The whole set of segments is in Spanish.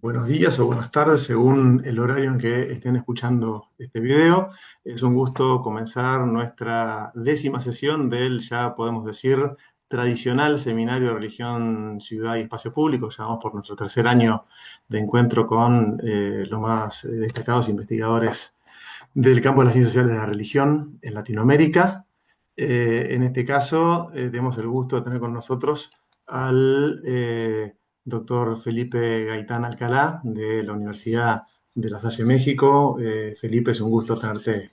Buenos días o buenas tardes, según el horario en que estén escuchando este video. Es un gusto comenzar nuestra 10ª sesión del, ya podemos decir, tradicional Seminario de Religión, Ciudad y Espacio Público. Ya vamos por nuestro tercer año de encuentro con los más destacados investigadores del campo de las ciencias sociales de la religión en Latinoamérica. En este caso, tenemos el gusto de tener con nosotros al doctor Felipe Gaitán Alcalá de la Universidad de La Salle, México. Felipe, es un gusto tenerte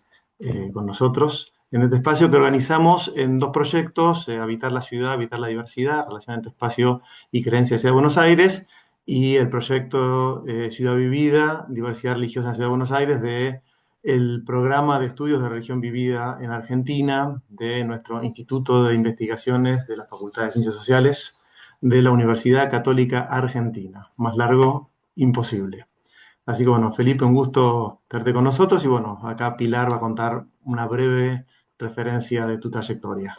con nosotros en este espacio que organizamos en dos proyectos: Habitar la Ciudad, Habitar la Diversidad, relación entre espacio y creencia de Ciudad de Buenos Aires, y el proyecto Ciudad Vivida, Diversidad Religiosa en Ciudad de Buenos Aires, de el programa de estudios de religión vivida en Argentina de nuestro Instituto de Investigaciones de la Facultad de Ciencias Sociales de la Universidad Católica Argentina. Más largo, imposible. Así que bueno, Felipe, un gusto tenerte con nosotros y bueno, acá Pilar va a contar una breve referencia de tu trayectoria.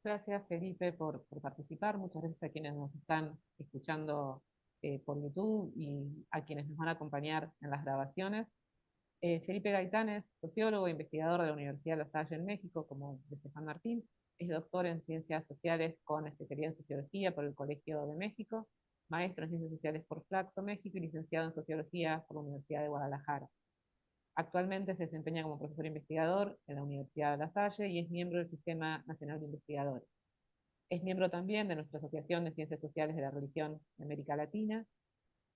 Gracias, Felipe, por participar. Muchas gracias a quienes nos están escuchando por YouTube y a quienes nos van a acompañar en las grabaciones. Felipe Gaitán es sociólogo e investigador de la Universidad de La Salle en México, como dice San Martín. Es doctor en Ciencias Sociales con especialidad en Sociología por el Colegio de México, maestro en Ciencias Sociales por Flaxo, México, y licenciado en Sociología por la Universidad de Guadalajara. Actualmente se desempeña como profesor investigador en la Universidad de La Salle y es miembro del Sistema Nacional de Investigadores. Es miembro también de nuestra Asociación de Ciencias Sociales de la Religión de América Latina.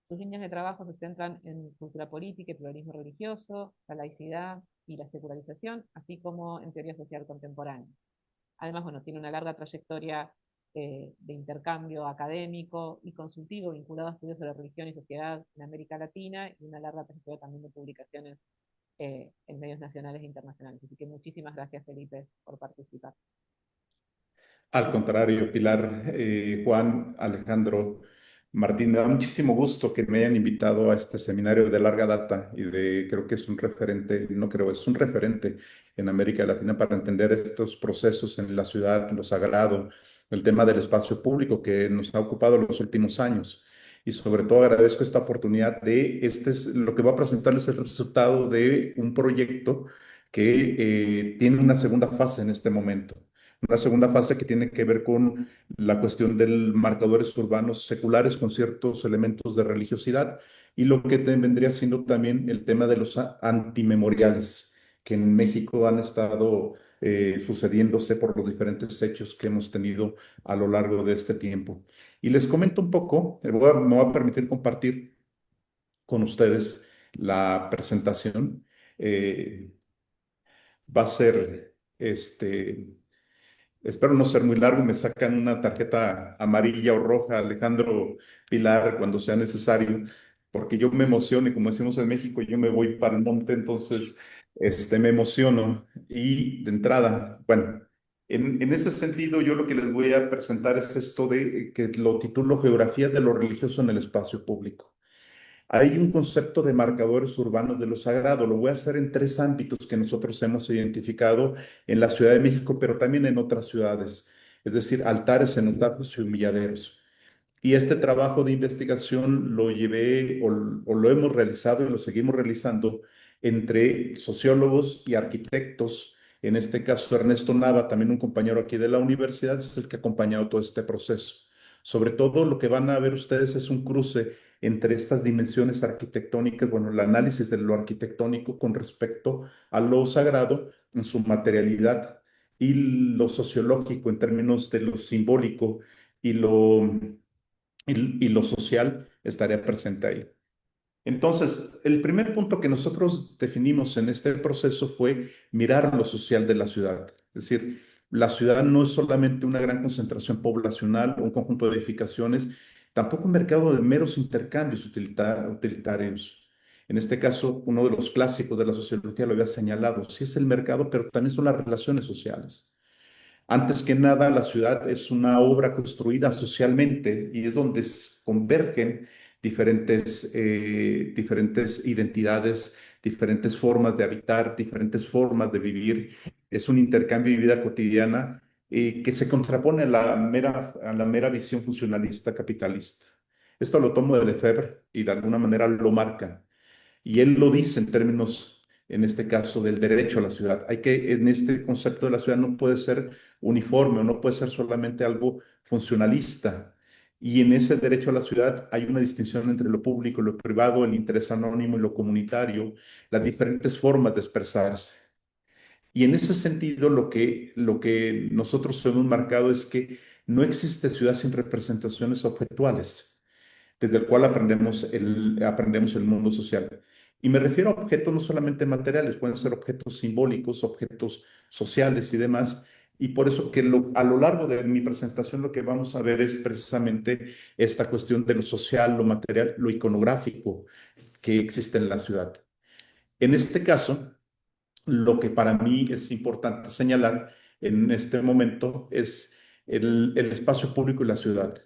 Sus líneas de trabajo se centran en cultura política y pluralismo religioso, la laicidad y la secularización, así como en teoría social contemporánea. Además, bueno, tiene una larga trayectoria de intercambio académico y consultivo vinculado a estudios de la religión y sociedad en América Latina, y una larga trayectoria también de publicaciones en medios nacionales e internacionales. Así que muchísimas gracias, Felipe, por participar. Al contrario, Pilar, Juan, Alejandro, Martín, me da muchísimo gusto que me hayan invitado a este seminario de larga data creo que es un referente, no creo, es un referente en América Latina para entender estos procesos en la ciudad, lo sagrado, el tema del espacio público que nos ha ocupado los últimos años. Y sobre todo agradezco esta oportunidad lo que va a presentarles el resultado de un proyecto que tiene una segunda fase en este momento. Una segunda fase que tiene que ver con la cuestión de marcadores urbanos seculares con ciertos elementos de religiosidad y lo que vendría siendo también el tema de los antimemoriales, que en México han estado sucediéndose por los diferentes hechos que hemos tenido a lo largo de este tiempo. Y les comento un poco, me voy a permitir compartir con ustedes la presentación. Eh, Va a ser espero no ser muy largo, me sacan una tarjeta amarilla o roja, Alejandro, Pilar, cuando sea necesario, porque yo me emociono y como decimos en México, yo me voy para el monte, entonces me emociono. Y de entrada, bueno, en ese sentido, yo lo que les voy a presentar es esto de que lo titulo Geografías de lo religioso en el espacio público. Hay un concepto de marcadores urbanos de lo sagrado. Lo voy a hacer en tres ámbitos que nosotros hemos identificado en la Ciudad de México, pero también en otras ciudades, es decir, altares, cenotafios y humilladeros. Y este trabajo de investigación lo llevé o lo hemos realizado y lo seguimos realizando entre sociólogos y arquitectos. En este caso, Ernesto Nava, también un compañero aquí de la universidad, es el que ha acompañado todo este proceso. Sobre todo lo que van a ver ustedes es un cruce entre estas dimensiones arquitectónicas, bueno, el análisis de lo arquitectónico con respecto a lo sagrado en su materialidad y lo sociológico en términos de lo simbólico y y lo social estaría presente ahí. Entonces, el primer punto que nosotros definimos en este proceso fue mirar lo social de la ciudad. Es decir, la ciudad no es solamente una gran concentración poblacional, un conjunto de edificaciones, tampoco un mercado de meros intercambios utilitarios. En este caso, uno de los clásicos de la sociología lo había señalado, sí es el mercado, pero también son las relaciones sociales. Antes que nada, la ciudad es una obra construida socialmente y es donde convergen diferentes identidades, diferentes formas de habitar, diferentes formas de vivir. Es un intercambio de vida cotidiana que se contrapone a a la mera visión funcionalista capitalista. Esto lo tomo de Lefebvre y de alguna manera lo marca. Y él lo dice en términos, en este caso, del derecho a la ciudad. En este concepto de la ciudad no puede ser uniforme o no puede ser solamente algo funcionalista. Y en ese derecho a la ciudad hay una distinción entre lo público y lo privado, el interés anónimo y lo comunitario, las diferentes formas de expresarse. Y en ese sentido, lo que nosotros hemos marcado es que no existe ciudad sin representaciones objetuales desde el cual aprendemos el mundo social. Y me refiero a objetos no solamente materiales, pueden ser objetos simbólicos, objetos sociales y demás. Y por eso que a lo largo de mi presentación lo que vamos a ver es precisamente esta cuestión de lo social, lo material, lo iconográfico que existe en la ciudad. En este caso, lo que para mí es importante señalar en este momento es el espacio público y la ciudad.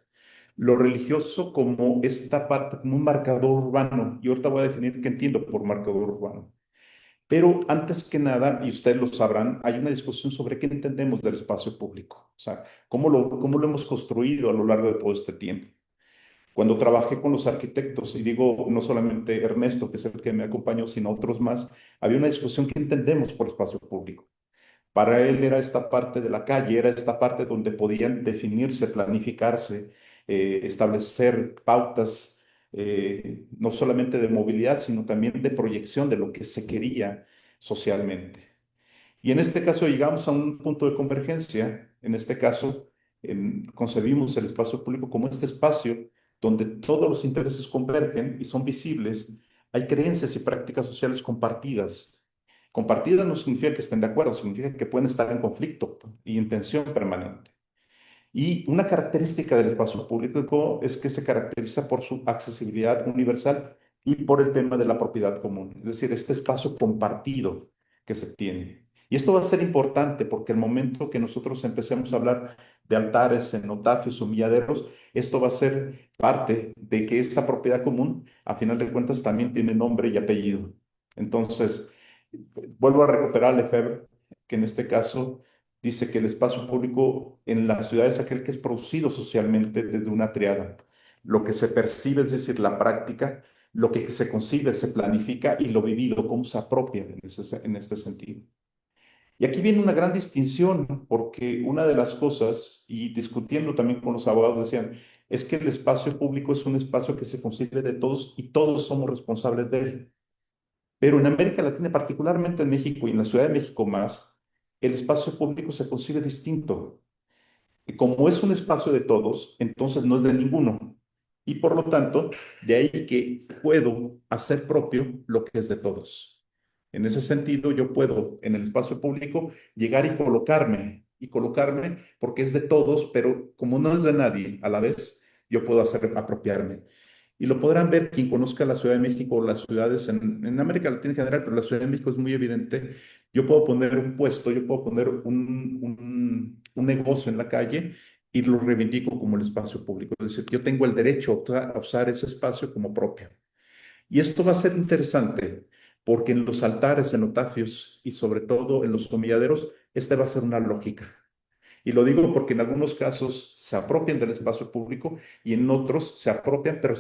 Lo religioso como esta parte, como un marcador urbano, y ahorita voy a definir qué entiendo por marcador urbano. Pero antes que nada, y ustedes lo sabrán, hay una discusión sobre qué entendemos del espacio público, o sea, cómo lo hemos construido a lo largo de todo este tiempo. Cuando trabajé con los arquitectos, y digo no solamente Ernesto, que es el que me acompañó, sino otros más, había una discusión qué entendemos por espacio público. Para él era esta parte de la calle, era esta parte donde podían definirse, planificarse, establecer pautas, no solamente de movilidad, sino también de proyección de lo que se quería socialmente. Y en este caso llegamos a un punto de convergencia. En este caso, concebimos el espacio público como este espacio donde todos los intereses convergen y son visibles. Hay creencias y prácticas sociales compartidas. Compartidas no significa que estén de acuerdo, significa que pueden estar en conflicto y en tensión permanente. Y una característica del espacio público es que se caracteriza por su accesibilidad universal y por el tema de la propiedad común, es decir, este espacio compartido que se tiene. Y esto va a ser importante porque el momento que nosotros empecemos a hablar de altares, cenotafios, humilladeros, esto va a ser parte de que esa propiedad común, a final de cuentas, también tiene nombre y apellido. Entonces, vuelvo a recuperar a Lefebvre, que en este caso dice que el espacio público en la ciudad es aquel que es producido socialmente desde una triada. Lo que se percibe, es decir, la práctica, lo que se concibe, se planifica y lo vivido, cómo se apropia en este sentido. Y aquí viene una gran distinción, porque una de las cosas, y discutiendo también con los abogados, decían, es que el espacio público es un espacio que se concibe de todos y todos somos responsables de él. Pero en América Latina, particularmente en México y en la Ciudad de México más, el espacio público se concibe distinto. Y como es un espacio de todos, entonces no es de ninguno. Y por lo tanto, de ahí que puedo hacer propio lo que es de todos. En ese sentido, yo puedo en el espacio público llegar y colocarme porque es de todos, pero como no es de nadie, a la vez yo puedo hacer apropiarme. Y lo podrán ver quien conozca la Ciudad de México o las ciudades en América Latina en general, pero la Ciudad de México es muy evidente. Yo puedo poner un puesto, yo puedo poner un negocio en la calle y lo reivindico como el espacio público. Es decir, yo tengo el derecho a usar ese espacio como propio. Y esto va a ser interesante porque en los altares, cenotafios y sobre todo en los humilladeros, esta va a ser una lógica. Y lo digo porque en algunos casos se apropian del espacio público y en otros se apropian, pero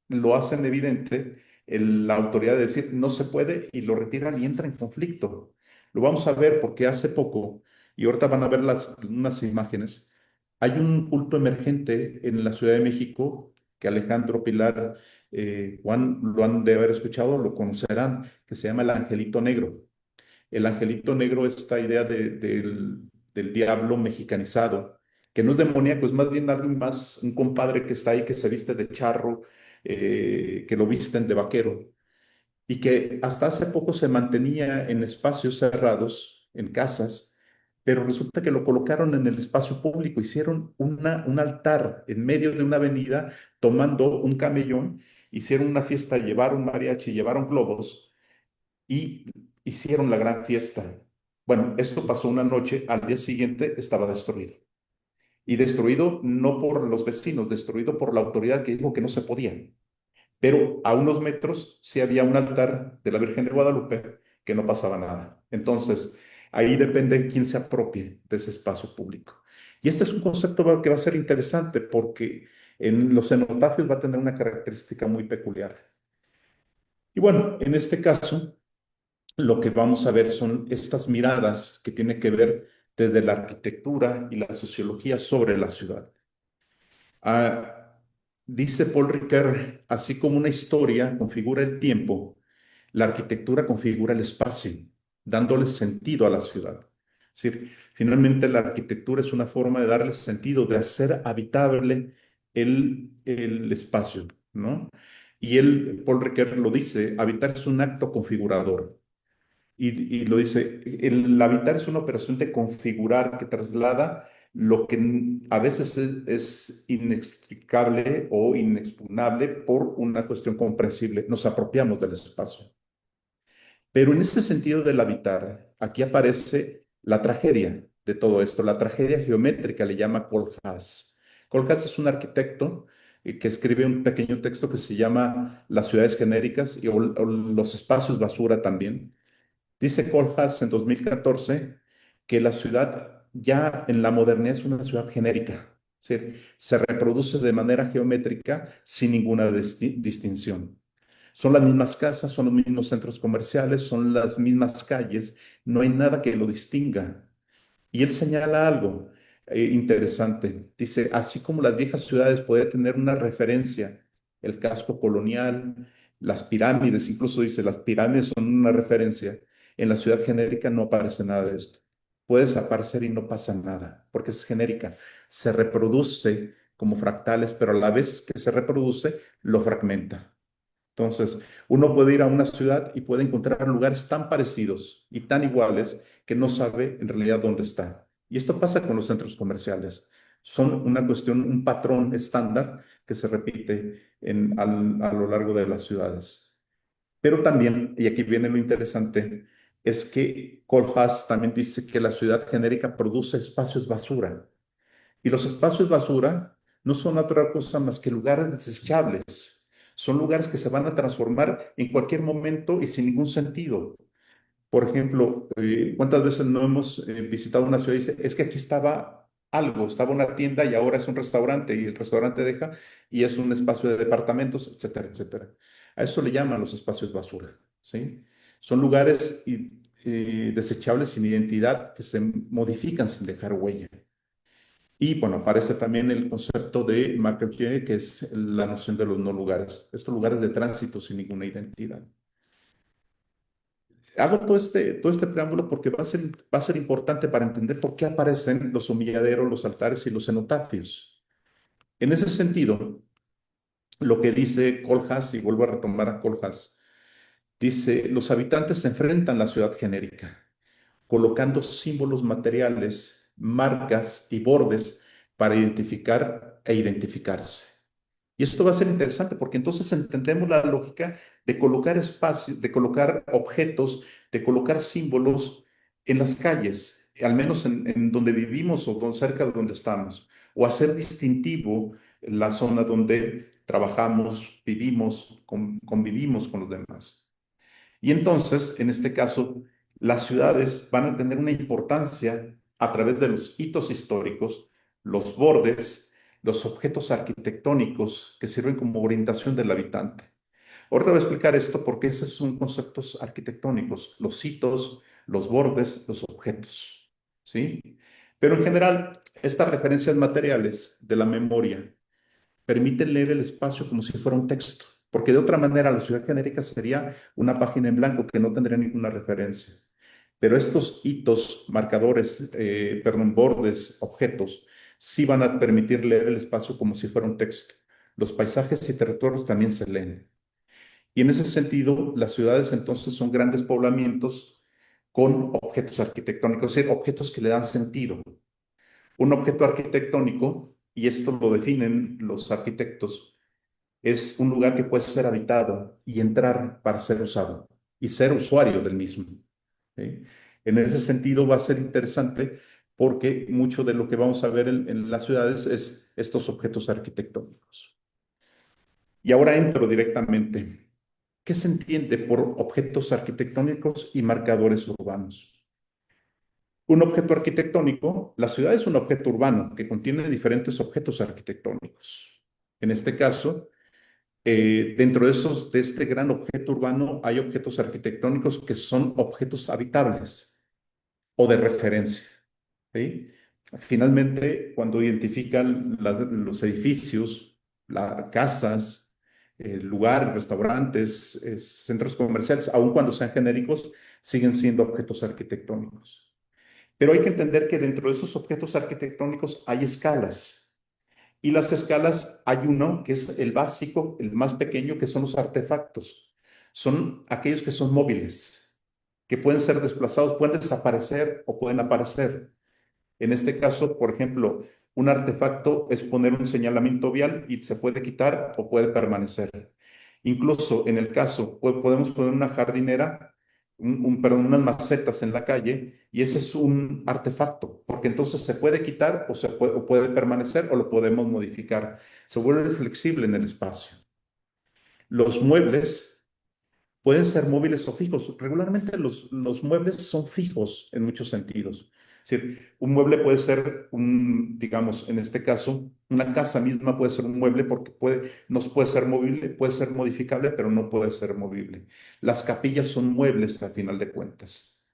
lo hacen evidente la autoridad de decir no se puede y lo retiran y entra en conflicto. Lo vamos a ver porque hace poco, y ahorita van a ver unas imágenes, hay un culto emergente en la Ciudad de México que Alejandro Pilar, Juan, lo han de haber escuchado, lo conocerán, que se llama el Angelito Negro. El Angelito Negro es esta idea del diablo mexicanizado, que no es demoníaco, es más bien alguien más, un compadre que está ahí, que se viste de charro, que lo visten de vaquero, y que hasta hace poco se mantenía en espacios cerrados, en casas, pero resulta que lo colocaron en el espacio público, hicieron un altar en medio de una avenida, tomando un camellón, hicieron una fiesta, llevaron mariachi, llevaron globos y hicieron la gran fiesta. Bueno, esto pasó una noche, al día siguiente estaba destruido. Y destruido no por los vecinos, destruido por la autoridad que dijo que no se podía. Pero a unos metros sí había un altar de la Virgen de Guadalupe que no pasaba nada. Entonces, ahí depende quién se apropie de ese espacio público. Y este es un concepto que va a ser interesante porque En los cenotafios va a tener una característica muy peculiar. Y bueno, en este caso, lo que vamos a ver son estas miradas que tienen que ver desde la arquitectura y la sociología sobre la ciudad. Ah, dice Paul Ricoeur, así como una historia configura el tiempo, la arquitectura configura el espacio, dándole sentido a la ciudad. Es decir, finalmente la arquitectura es una forma de darle sentido, de hacer habitable el espacio, ¿no? Y Paul Ricoeur lo dice, habitar es un acto configurador. Y lo dice, el habitar es una operación de configurar que traslada lo que a veces es inextricable o inexpugnable por una cuestión comprensible. Nos apropiamos del espacio. Pero en ese sentido del habitar, aquí aparece la tragedia de todo esto, la tragedia geométrica le llama Kohlhaas. Kohlhaas es un arquitecto que escribe un pequeño texto que se llama Las ciudades genéricas o los espacios basura también. Dice Kohlhaas en 2014 que la ciudad ya en la modernidad es una ciudad genérica, es decir, se reproduce de manera geométrica sin ninguna distinción. Son las mismas casas, son los mismos centros comerciales, son las mismas calles, no hay nada que lo distinga. Y él señala algo interesante. Dice, así como las viejas ciudades pueden tener una referencia, el casco colonial, las pirámides, incluso dice, las pirámides son una referencia, en la ciudad genérica no aparece nada de esto. Puede desaparecer y no pasa nada, porque es genérica. Se reproduce como fractales, pero a la vez que se reproduce, lo fragmenta. Entonces, uno puede ir a una ciudad y puede encontrar lugares tan parecidos y tan iguales que no sabe en realidad dónde está. Y esto pasa con los centros comerciales. Son una cuestión, un patrón estándar que se repite a lo largo de las ciudades. Pero también, y aquí viene lo interesante, es que Kohlhaas también dice que la ciudad genérica produce espacios basura. Y los espacios basura no son otra cosa más que lugares desechables. Son lugares que se van a transformar en cualquier momento y sin ningún sentido. Por ejemplo, ¿cuántas veces no hemos visitado una ciudad y dice, es que aquí estaba algo, estaba una tienda y ahora es un restaurante y el restaurante deja y es un espacio de departamentos, etcétera, etcétera? A eso le llaman los espacios basura, ¿sí? Son lugares desechables sin identidad que se modifican sin dejar huella. Y bueno, aparece también el concepto de Marc-Augier, que es la noción de los no lugares, estos lugares de tránsito sin ninguna identidad. Hago todo este preámbulo porque va a ser importante para entender por qué aparecen los humilladeros, los altares y los cenotafios. En ese sentido, lo que dice Kohlhaas, y vuelvo a retomar a Kohlhaas, dice, los habitantes se enfrentan a la ciudad genérica, colocando símbolos materiales, marcas y bordes para identificar e identificarse. Y esto va a ser interesante porque entonces entendemos la lógica de colocar espacios, de colocar objetos, de colocar símbolos en las calles, al menos en donde vivimos o cerca de donde estamos, o hacer distintivo la zona donde trabajamos, vivimos, convivimos con los demás. Y entonces, en este caso, las ciudades van a tener una importancia a través de los hitos históricos, los bordes, los objetos arquitectónicos que sirven como orientación del habitante. Ahorita voy a explicar esto porque esos son conceptos arquitectónicos, los hitos, los bordes, los objetos, ¿sí? Pero en general, estas referencias materiales de la memoria permiten leer el espacio como si fuera un texto, porque de otra manera la ciudad genérica sería una página en blanco que no tendría ninguna referencia. Pero estos hitos, marcadores, perdón, bordes, objetos, sí van a permitir leer el espacio como si fuera un texto. Los paisajes y territorios también se leen. Y en ese sentido, las ciudades entonces son grandes poblamientos con objetos arquitectónicos, es decir, objetos que le dan sentido. Un objeto arquitectónico, y esto lo definen los arquitectos, es un lugar que puede ser habitado y entrar para ser usado y ser usuario del mismo, ¿sí? En ese sentido va a ser interesante porque mucho de lo que vamos a ver en las ciudades es estos objetos arquitectónicos. Y ahora entro directamente. ¿Qué se entiende por objetos arquitectónicos y marcadores urbanos? Un objeto arquitectónico, la ciudad es un objeto urbano que contiene diferentes objetos arquitectónicos. En este caso, dentro de este gran objeto urbano hay objetos arquitectónicos que son objetos habitables o de referencia. ¿Sí? Finalmente, cuando identifican los edificios, las casas, lugares, restaurantes, centros comerciales, aun cuando sean genéricos, siguen siendo objetos arquitectónicos. Pero hay que entender que dentro de esos objetos arquitectónicos hay escalas. Y las escalas hay uno que es el básico, el más pequeño, que son los artefactos. Son aquellos que son móviles, que pueden ser desplazados, pueden desaparecer o pueden aparecer. En este caso, por ejemplo, un artefacto es poner un señalamiento vial y se puede quitar o puede permanecer. Incluso en el caso, podemos poner una jardinera, perdón, unas macetas en la calle y ese es un artefacto, porque entonces se puede quitar o puede permanecer o lo podemos modificar. Se vuelve flexible en el espacio. Los muebles pueden ser móviles o fijos. Regularmente los muebles son fijos en muchos sentidos. Es decir, un mueble puede ser digamos, en este caso, una casa misma puede ser un mueble porque no puede ser movible, puede ser modificable, pero no puede ser movible. Las capillas son muebles al final de cuentas.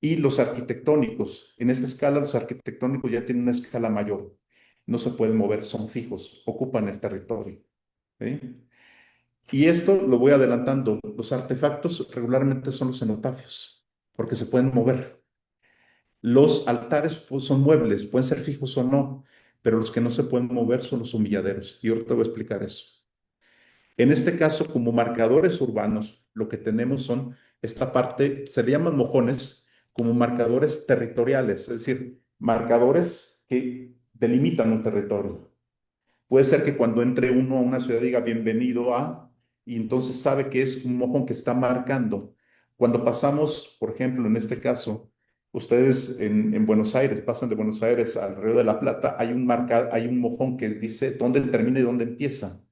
Y los arquitectónicos, en esta escala, los arquitectónicos ya tienen una escala mayor. No se pueden mover, son fijos, ocupan el territorio. ¿Sí? Y esto lo voy adelantando. Los artefactos regularmente son los cenotafios, porque se pueden mover. Los altares pues, son muebles, pueden ser fijos o no, pero los que no se pueden mover son los humilladeros. Y ahorita voy a explicar eso. En este caso, como marcadores urbanos, lo que tenemos son esta parte, se le llaman mojones, como marcadores territoriales, es decir, marcadores que delimitan un territorio. Puede ser que cuando entre uno a una ciudad diga bienvenido a, y entonces sabe que es un mojón que está marcando. Cuando pasamos, por ejemplo, en este caso, ustedes en Buenos Aires, pasan de Buenos Aires al Río de la Plata, hay un mojón que dice dónde termina y dónde empieza.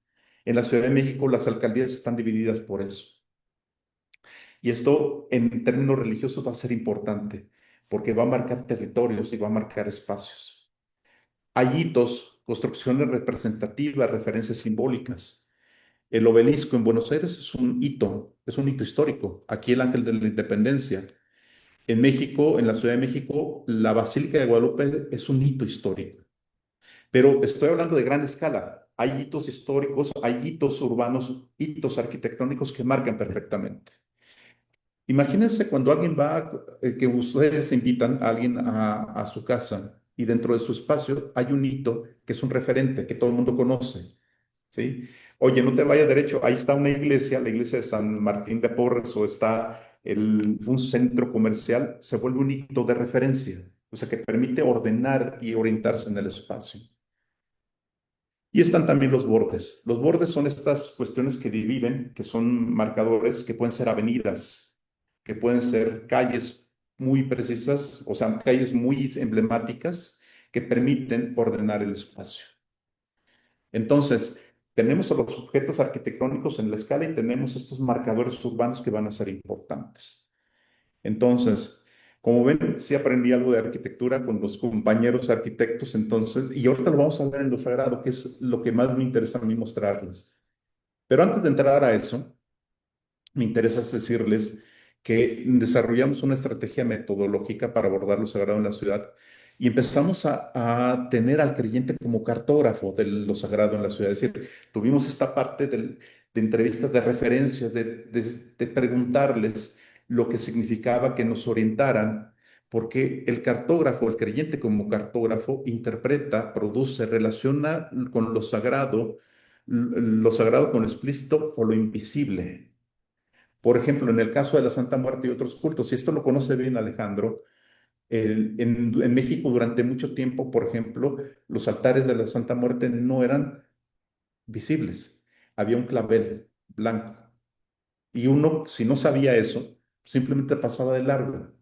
En la Ciudad de México las alcaldías están divididas por eso. Y esto en términos religiosos va a ser importante, porque va a marcar territorios y va a marcar espacios. Hay hitos, construcciones representativas, referencias simbólicas. El obelisco en Buenos Aires es un hito histórico. Aquí el Ángel de la Independencia. En México, en la Ciudad de México, la Basílica de Guadalupe es un hito histórico. Pero estoy hablando de gran escala. Hay hitos históricos, hay hitos urbanos, hitos arquitectónicos que marcan perfectamente. Imagínense cuando alguien que ustedes invitan a alguien a su casa y dentro de su espacio hay un hito que es un referente que todo el mundo conoce, ¿sí? Oye, no te vayas derecho, ahí está una iglesia, la iglesia de San Martín de Porres o está un centro comercial, se vuelve un hito de referencia, o sea, que permite ordenar y orientarse en el espacio. Y están también los bordes. Los bordes son estas cuestiones que dividen, que son marcadores, que pueden ser avenidas, que pueden ser calles muy precisas, o sea, calles muy emblemáticas que permiten ordenar el espacio. Entonces, tenemos a los objetos arquitectónicos en la escala y tenemos estos marcadores urbanos que van a ser importantes. Entonces, como ven, sí aprendí algo de arquitectura con los compañeros arquitectos, entonces, y ahorita lo vamos a ver en lo sagrado, que es lo que más me interesa a mí mostrarles. Pero antes de entrar a eso, me interesa decirles que desarrollamos una estrategia metodológica para abordar lo sagrado en la ciudad y empezamos a tener al creyente como cartógrafo de lo sagrado en la ciudad. Es decir, tuvimos esta parte de entrevistas de referencias, de preguntarles lo que significaba que nos orientaran, porque el cartógrafo, el creyente como cartógrafo, interpreta, produce, relaciona con lo sagrado con lo explícito o lo invisible. Por ejemplo, en el caso de la Santa Muerte y otros cultos, y esto lo conoce bien Alejandro, en México durante mucho tiempo, por ejemplo, los altares de la Santa Muerte no eran visibles. Había un clavel blanco. Y uno, si no sabía eso, simplemente pasaba de largo.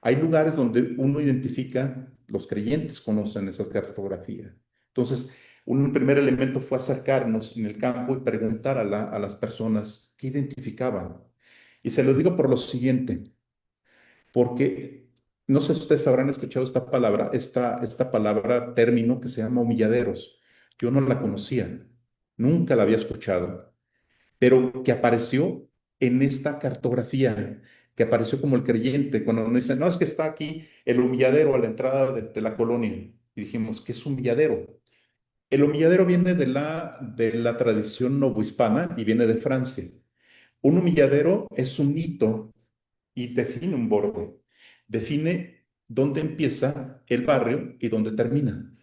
Hay lugares donde uno identifica, los creyentes conocen esa cartografía. Entonces, un primer elemento fue acercarnos en el campo y preguntar a las personas qué identificaban. Y se lo digo por lo siguiente, porque no sé si ustedes habrán escuchado esta palabra, esta palabra, término que se llama humilladeros. Yo no la conocía. nunca la había escuchado, pero que apareció en esta cartografía, que apareció como el creyente, cuando nos dicen, no, es que está aquí el humilladero a la entrada de la colonia. Y dijimos, ¿qué es humilladero? El humilladero viene de la tradición novohispana y viene de Francia. Un humilladero es un hito y define un borde. Define dónde empieza el barrio y dónde termina.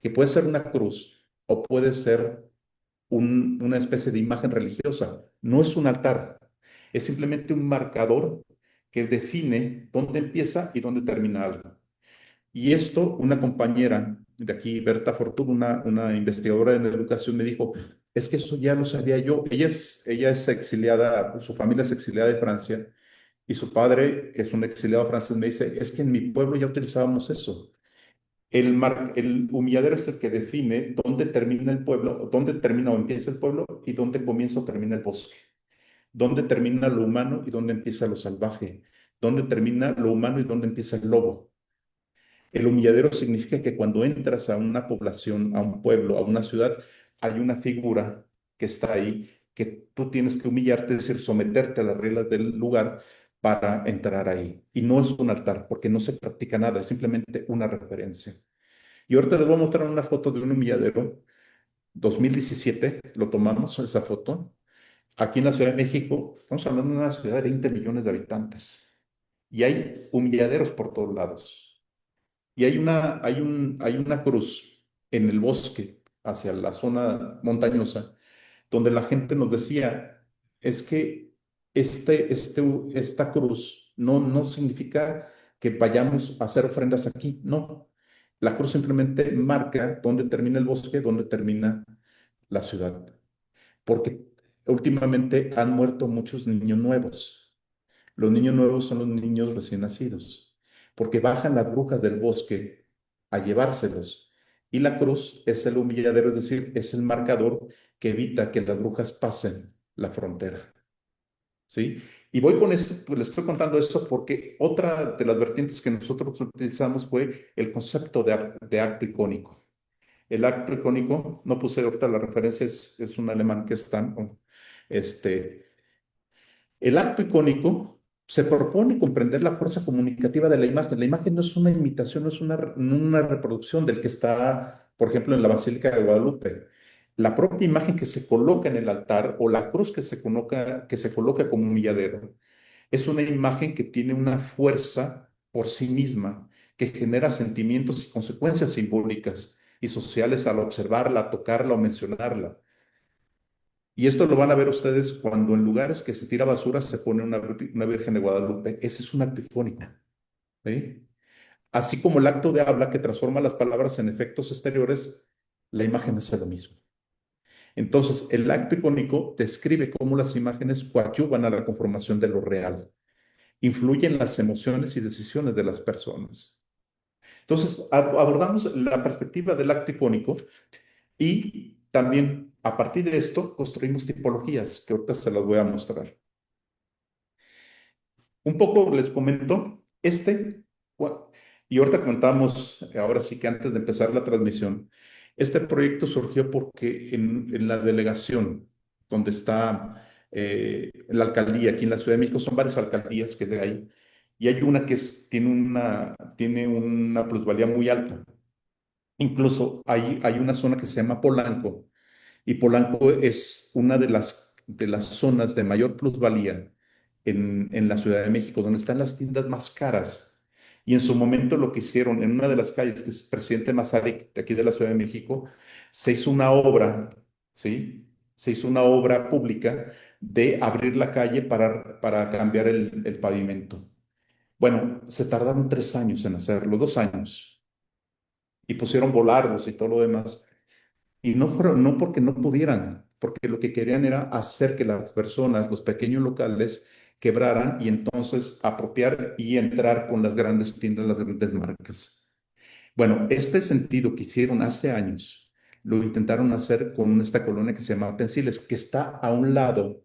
Que puede ser una cruz o puede ser una especie de imagen religiosa. No es un altar, es simplemente un marcador que define dónde empieza y dónde termina algo. Y esto, una compañera de aquí, Berta Fortuna, una investigadora en educación, me dijo, es que eso ya lo sabía yo. Ella es exiliada, su familia es exiliada de Francia, y su padre, que es un exiliado francés, me dice, es que en mi pueblo ya utilizábamos eso. El humilladero es el que define dónde termina el pueblo, dónde termina o empieza el pueblo y dónde comienza o termina el bosque. Dónde termina lo humano y dónde empieza lo salvaje. Dónde termina lo humano y dónde empieza el lobo. El humilladero significa que cuando entras a una población, a un pueblo, a una ciudad, hay una figura que está ahí, que tú tienes que humillarte, es decir, someterte a las reglas del lugar para entrar ahí. Y no es un altar, porque no se practica nada, es simplemente una referencia. Y ahorita les voy a mostrar una foto de un humilladero, 2017, lo tomamos, esa foto, aquí en la Ciudad de México. Estamos hablando de una ciudad de 20 millones de habitantes. Y hay humilladeros por todos lados. Y hay una cruz en el bosque hacia la zona montañosa donde la gente nos decía, es que esta cruz no significa que vayamos a hacer ofrendas aquí, no. La cruz simplemente marca dónde termina el bosque, dónde termina la ciudad. Porque últimamente han muerto muchos niños nuevos. Los niños nuevos son los niños recién nacidos, porque bajan las brujas del bosque a llevárselos. Y la cruz es el humilladero, es decir, es el marcador que evita que las brujas pasen la frontera. ¿Sí? Y voy con esto, pues les estoy contando esto porque otra de las vertientes que nosotros utilizamos fue el concepto de acto icónico. El acto icónico, no puse ahorita la referencia, es un alemán que está, este, el acto icónico se propone comprender la fuerza comunicativa de la imagen. La imagen no es una imitación, no es una reproducción del que está, por ejemplo, en la Basílica de Guadalupe. La propia imagen que se coloca en el altar o la cruz que se coloca como humilladero es una imagen que tiene una fuerza por sí misma, que genera sentimientos y consecuencias simbólicas y sociales al observarla, tocarla o mencionarla. Y esto lo van a ver ustedes cuando en lugares que se tira basura se pone una Virgen de Guadalupe. Ese es un acto icónico, ¿sí? Así como el acto de habla que transforma las palabras en efectos exteriores, la imagen hace lo mismo. Entonces, el acto icónico describe cómo las imágenes coadyuvan a la conformación de lo real, influyen en las emociones y decisiones de las personas. Entonces, abordamos la perspectiva del acto icónico y también a partir de esto construimos tipologías, que ahorita se las voy a mostrar. Un poco les comento, y ahorita comentamos, ahora sí que antes de empezar la transmisión, este proyecto surgió porque en la delegación donde está la alcaldía, aquí en la Ciudad de México, son varias alcaldías que hay, y hay una que tiene una plusvalía muy alta. Incluso hay una zona que se llama Polanco, y Polanco es una de las zonas de mayor plusvalía en la Ciudad de México, donde están las tiendas más caras. Y en su momento lo que hicieron en una de las calles, que es Presidente Mazarik, de aquí de la Ciudad de México, se hizo una obra, ¿sí? Se hizo una obra pública de abrir la calle para cambiar el pavimento. Bueno, se tardaron 3 años en hacerlo, 2 años, y pusieron volardos y todo lo demás. Y no porque no pudieran, porque lo que querían era hacer que las personas, los pequeños locales, quebraran y entonces apropiar y entrar con las grandes tiendas, las grandes marcas. Bueno, este sentido que hicieron hace años, lo intentaron hacer con esta colonia que se llama Pensiles, que está a un lado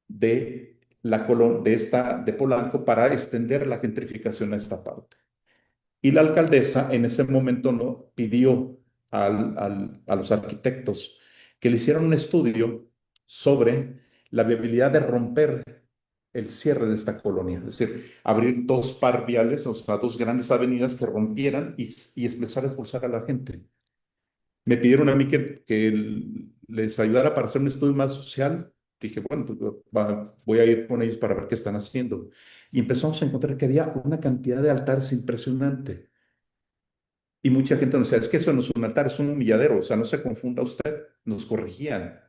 de la colonia de Polanco para extender la gentrificación a esta parte. Y la alcaldesa en ese momento no pidió a los arquitectos que le hicieron un estudio sobre la viabilidad de romper el cierre de esta colonia, es decir, abrir dos par viales, o sea, dos grandes avenidas que rompieran y empezar a expulsar a la gente. Me pidieron a mí que les ayudara para hacer un estudio más social. Dije, bueno, pues voy a ir con ellos para ver qué están haciendo. Y empezamos a encontrar que había una cantidad de altares impresionante. Y mucha gente nos decía, es que eso no es un altar, es un humilladero, o sea, no se confunda usted, nos corregían,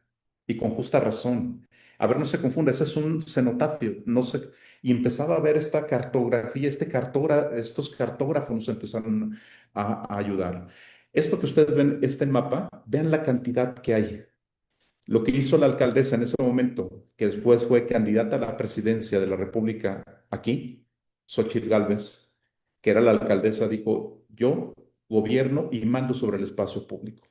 y con justa razón. A ver, no se confunda, ese es un cenotafio, no se... Y empezaba a ver esta cartografía, estos cartógrafos nos empezaron a ayudar. Esto que ustedes ven, este mapa, vean la cantidad que hay. Lo que hizo la alcaldesa en ese momento, que después fue candidata a la presidencia de la República aquí, Xóchitl Gálvez, que era la alcaldesa, dijo, yo gobierno y mando sobre el espacio público.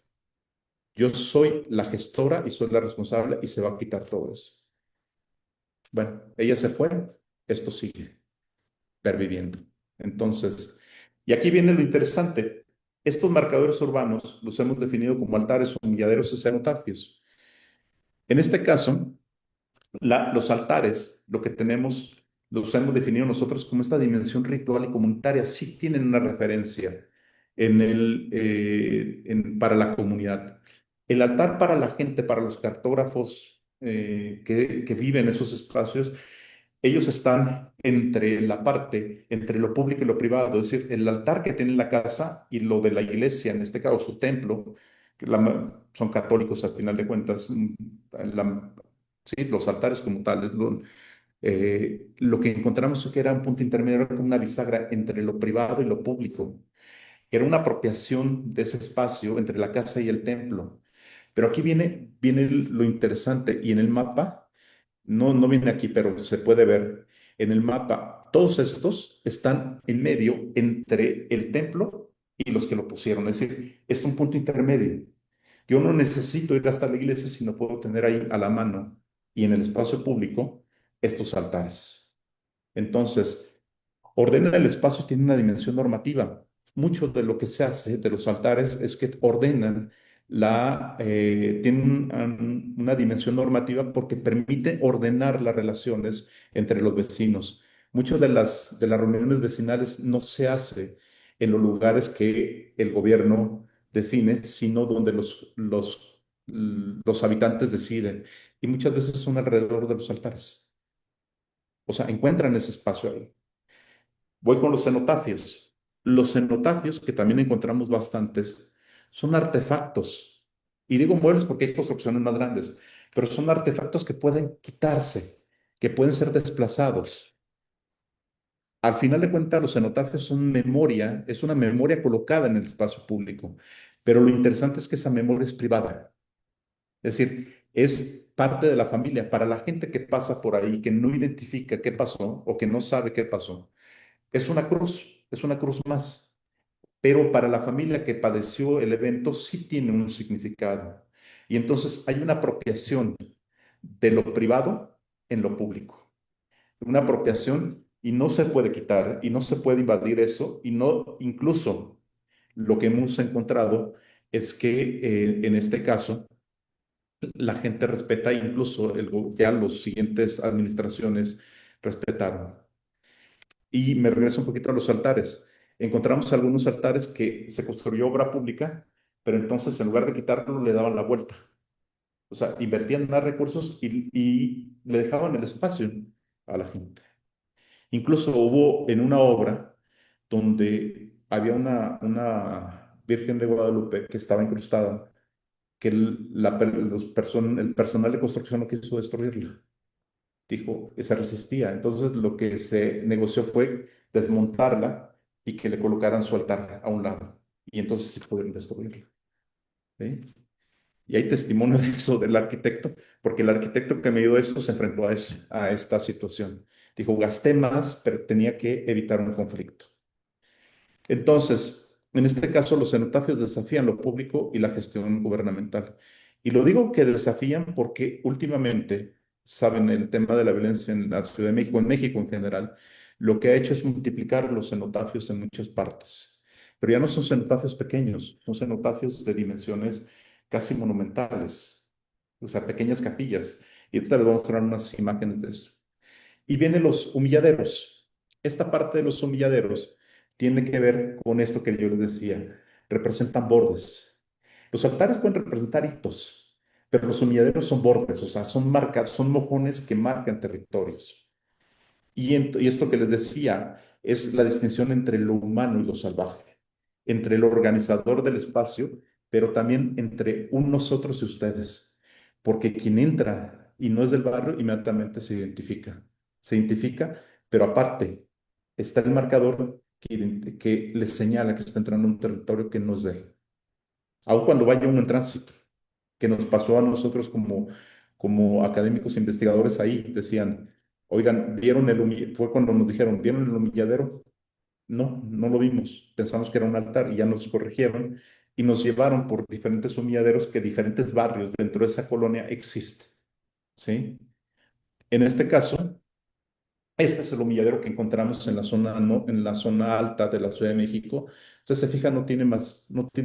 Yo soy la gestora y soy la responsable y se va a quitar todo eso. Bueno, ella se fue, esto sigue perviviendo. Entonces, y aquí viene lo interesante. Estos marcadores urbanos los hemos definido como altares, humilladeros y cenotafios. En este caso, los altares, lo que tenemos, los hemos definido nosotros como esta dimensión ritual y comunitaria, sí tienen una referencia para la comunidad. El altar para la gente, para los cartógrafos que viven esos espacios, ellos están entre lo público y lo privado, es decir, el altar que tiene la casa y lo de la iglesia, en este caso su templo, son católicos al final de cuentas, la, sí, los altares como tales, lo que encontramos es que era un punto intermedio, era como una bisagra entre lo privado y lo público. Era una apropiación de ese espacio entre la casa y el templo. Pero aquí viene lo interesante, y en el mapa, no viene aquí, pero se puede ver en el mapa, todos estos están en medio entre el templo y los que lo pusieron. Es decir, es un punto intermedio. Yo no necesito ir hasta la iglesia, sino puedo tener ahí a la mano y en el espacio público estos altares. Entonces, ordenar el espacio tiene una dimensión normativa. Mucho de lo que se hace de los altares es que ordenan tienen una dimensión normativa porque permite ordenar las relaciones entre los vecinos. Muchas de las reuniones vecinales no se hace en los lugares que el gobierno define, sino donde los habitantes deciden. Y muchas veces son alrededor de los altares. O sea, encuentran ese espacio ahí. Voy con los cenotafios. Los cenotafios, que también encontramos bastantes, son artefactos. Y digo muebles porque hay construcciones más grandes, pero son artefactos que pueden quitarse, que pueden ser desplazados. Al final de cuentas, los cenotafios son memoria, es una memoria colocada en el espacio público, pero lo interesante es que esa memoria es privada. Es decir, es parte de la familia. Para la gente que pasa por ahí, que no identifica qué pasó o que no sabe qué pasó, es una cruz más, pero para la familia que padeció el evento sí tiene un significado. Y entonces hay una apropiación de lo privado en lo público, una apropiación y no se puede quitar y no se puede invadir eso y no, incluso lo que hemos encontrado es que en este caso la gente respeta, incluso ya los siguientes administraciones respetaron. Y me regreso un poquito a los altares. Encontramos algunos altares que se construyó obra pública, pero entonces en lugar de quitarlo le daban la vuelta. O sea, invertían más recursos y le dejaban el espacio a la gente. Incluso hubo en una obra donde había una Virgen de Guadalupe que estaba incrustada, que el personal de construcción no quiso destruirla, dijo que se resistía. Entonces lo que se negoció fue desmontarla y que le colocaran su altar a un lado. Y entonces sí pudieron destruirla. ¿Sí? Y hay testimonio de eso del arquitecto, porque el arquitecto que me dio eso se enfrentó a esta situación. Dijo, gasté más, pero tenía que evitar un conflicto. Entonces, en este caso, los cenotafios desafían lo público y la gestión gubernamental. Y lo digo que desafían porque últimamente, saben, el tema de la violencia en la Ciudad de México, en México en general, lo que ha hecho es multiplicar los cenotafios en muchas partes. Pero ya no son cenotafios pequeños, son cenotafios de dimensiones casi monumentales. o sea, pequeñas capillas. Y ahorita les voy a mostrar unas imágenes de eso. Y vienen los humilladeros. Esta parte de los humilladeros tiene que ver con esto que yo les decía. Representan bordes. Los altares pueden representar hitos, pero los humilladeros son bordes, o sea, son marcas, son mojones que marcan territorios. Y esto que les decía es la distinción entre lo humano y lo salvaje, entre el organizador del espacio, pero también entre un nosotros y ustedes, porque quien entra y no es del barrio, inmediatamente se identifica, pero aparte está el marcador que les señala que está entrando en un territorio que no es de él, aun cuando vaya uno en tránsito, que nos pasó a nosotros como académicos investigadores ahí, decían, oigan, fue cuando nos dijeron, ¿vieron el humilladero? No, no lo vimos. Pensamos que era un altar y ya nos corrigieron y nos llevaron por diferentes humilladeros que diferentes barrios dentro de esa colonia existen, ¿sí? En este caso, este es el humilladero que encontramos en la zona, no, en la zona alta de la Ciudad de México. Usted se fija, no tiene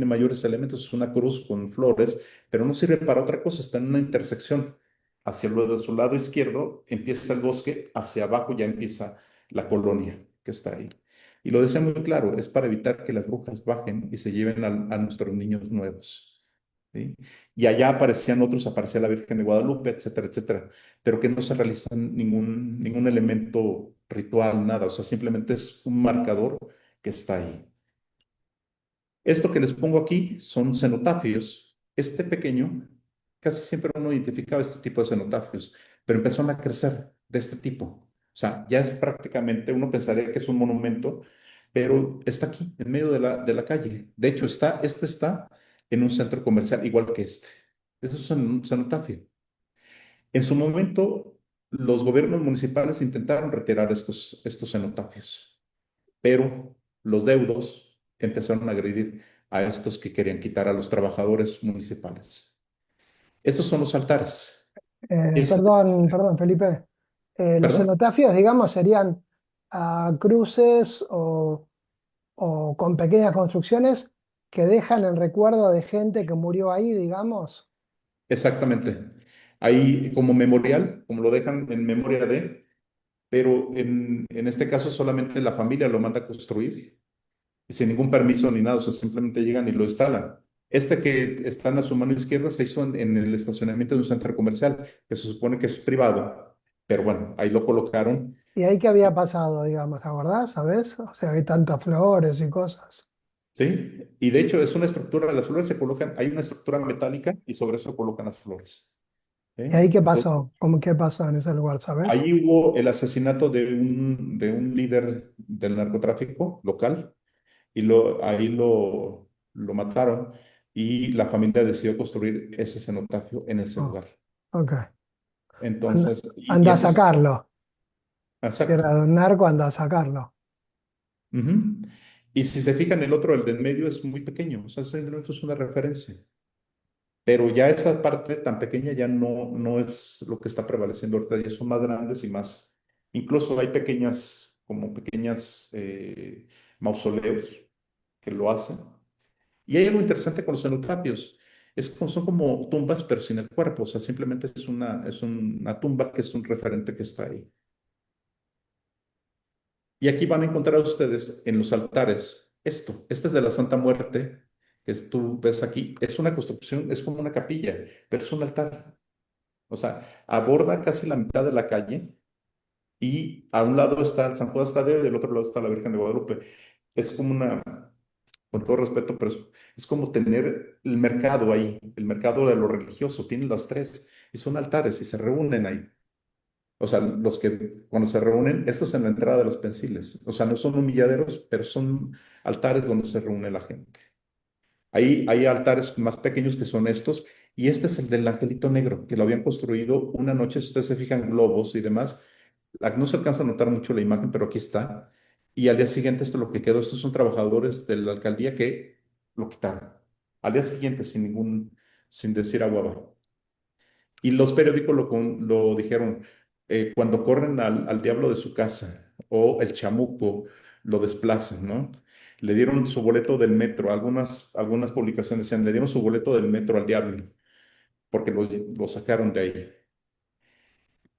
mayores elementos, es una cruz con flores, pero no sirve para otra cosa, está en una intersección. Hacia lo de su lado izquierdo empieza el bosque, hacia abajo ya empieza la colonia que está ahí. Y lo decía muy claro, es para evitar que las brujas bajen y se lleven a nuestros niños nuevos. ¿Sí? Y allá aparecían otros, aparecía la Virgen de Guadalupe, etcétera, etcétera, pero que no se realiza ningún elemento ritual, nada, o sea, simplemente es un marcador que está ahí. Esto que les pongo aquí son cenotafios. Este pequeño, casi siempre uno identificaba este tipo de cenotafios, pero empezaron a crecer de este tipo. O sea, ya es prácticamente, uno pensaría que es un monumento, pero está aquí, en medio de la calle. De hecho, este está en un centro comercial igual que este. Este es un cenotafio. En su momento, los gobiernos municipales intentaron retirar estos cenotafios, pero los deudos empezaron a agredir a estos que querían quitar a los trabajadores municipales. Estos son los altares. Perdón, Felipe. Los ¿Perdón? cenotafios, digamos, serían cruces o con pequeñas construcciones que dejan el recuerdo de gente que murió ahí, digamos. Exactamente. Ahí como memorial, como lo dejan en memoria de, pero en este caso solamente la familia lo manda a construir y sin ningún permiso ni nada, o sea, simplemente llegan y lo instalan. Este que está a su mano izquierda se hizo en el estacionamiento de un centro comercial, que se supone que es privado, pero bueno, ahí lo colocaron, ¿Y ahí qué había pasado, digamos, te acordás? ¿Sabes? O sea, hay tantas flores y cosas. ¿sí? Y de hecho es una estructura, las flores se colocan, hay una estructura metálica y sobre eso colocan las flores, ¿sí? ¿Y ahí qué Entonces, pasó? ¿Cómo qué pasó en ese lugar, sabes? ahí hubo el asesinato de un líder del narcotráfico local y ahí lo mataron y la familia decidió construir ese cenotafio en ese Oh, lugar. ok. Entonces, y Anda a ese es, sacarlo. Si exacto. era de un narco, anda a sacarlo. Ujú. Y si se fijan, el otro, el del medio, es muy pequeño, o sea, simplemente es una referencia. Pero ya esa parte tan pequeña ya no es lo que está prevaleciendo ahorita, ya son más grandes y más. Incluso hay como pequeñas mausoleos que lo hacen. Y hay algo interesante con los cenotafios. Son como tumbas, pero sin el cuerpo. O sea, simplemente es una tumba que es un referente que está ahí. Y aquí van a encontrar ustedes en los altares esto. Este es de la Santa Muerte, tú ves aquí. Es una construcción, es como una capilla, pero es un altar. O sea, aborda casi la mitad de la calle y a un lado está el San Juan Tadeo y del otro lado está la Virgen de Guadalupe. Es como con todo respeto, pero es como tener el mercado ahí, el mercado de lo religioso, tienen las tres y son altares y se reúnen ahí. O sea, los que cuando se reúnen, esto es en la entrada de los pensiles. O sea, no son humilladeros, pero son altares donde se reúne la gente. Ahí hay altares más pequeños que son estos, y este es el del Angelito Negro, que lo habían construido una noche, si ustedes se fijan, globos y demás. No se alcanza a notar mucho la imagen, pero aquí está. Y al día siguiente, esto es lo que quedó. Estos son trabajadores de la alcaldía que lo quitaron. Al día siguiente, sin decir agua abajo. Y los periódicos lo dijeron, cuando corren al diablo de su casa o el chamuco lo desplazan, ¿no? Le dieron su boleto del metro, algunas publicaciones decían, le dieron su boleto del metro al diablo. porque lo sacaron de ahí.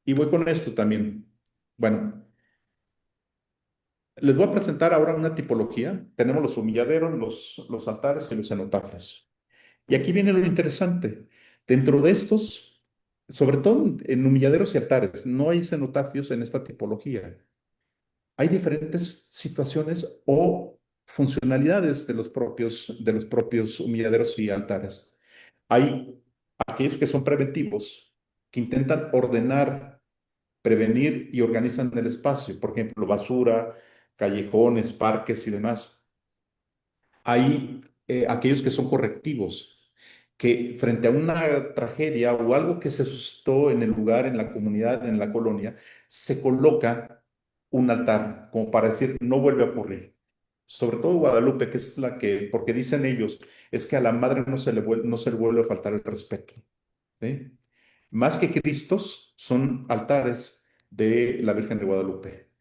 Y voy con esto también. Bueno, les voy a presentar ahora una tipología. Tenemos los humilladeros, los altares y los cenotafios. Y aquí viene lo interesante. Dentro de estos, sobre todo en humilladeros y altares, no hay cenotafios en esta tipología. Hay diferentes situaciones o funcionalidades de los propios humilladeros y altares. Hay aquellos que son preventivos, que intentan ordenar, prevenir y organizan el espacio, por ejemplo, basura, callejones, parques y demás. Hay aquellos que son correctivos, que frente a una tragedia o algo que se suscitó en el lugar, en la comunidad, en la colonia, se coloca un altar, como para decir, no vuelve a ocurrir. Sobre todo Guadalupe, que es la que, porque dicen ellos, es que a la madre no se le vuelve a faltar el respeto. ¿Sí? Más que Cristos, son altares de la Virgen de Guadalupe.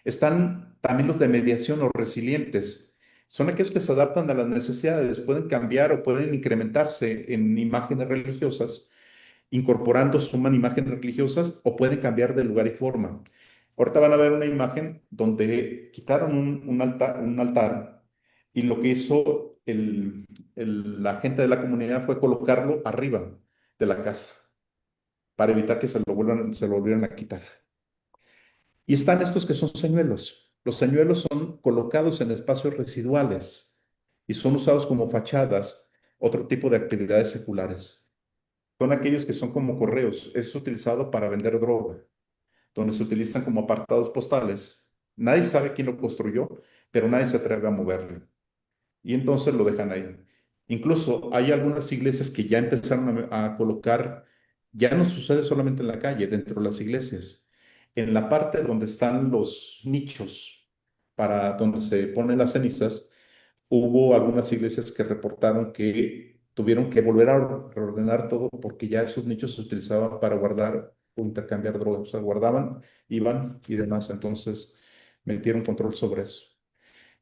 Están también los de mediación o resilientes. Son aquellos que se adaptan a las necesidades, pueden cambiar o pueden incrementarse en imágenes religiosas, incorporando, suman imágenes religiosas o pueden cambiar de lugar y forma. Ahorita van a ver una imagen donde quitaron un altar y lo que hizo la gente de la comunidad fue colocarlo arriba de la casa para evitar que se lo volvieran a quitar. Y están estos que son señuelos. Los señuelos son colocados en espacios residuales y son usados como fachadas, otro tipo de actividades seculares. Son aquellos que son como correos. Es utilizado para vender droga, donde se utilizan como apartados postales. Nadie sabe quién lo construyó, pero nadie se atreve a moverlo. Y entonces lo dejan ahí. Incluso hay algunas iglesias que ya empezaron a colocar, ya no sucede solamente en la calle, dentro de las iglesias, en la parte donde están los nichos para donde se ponen las cenizas, hubo algunas iglesias que reportaron que tuvieron que volver a reordenar todo porque ya esos nichos se utilizaban para guardar o intercambiar drogas, o sea, guardaban, iban y demás, entonces metieron control sobre eso.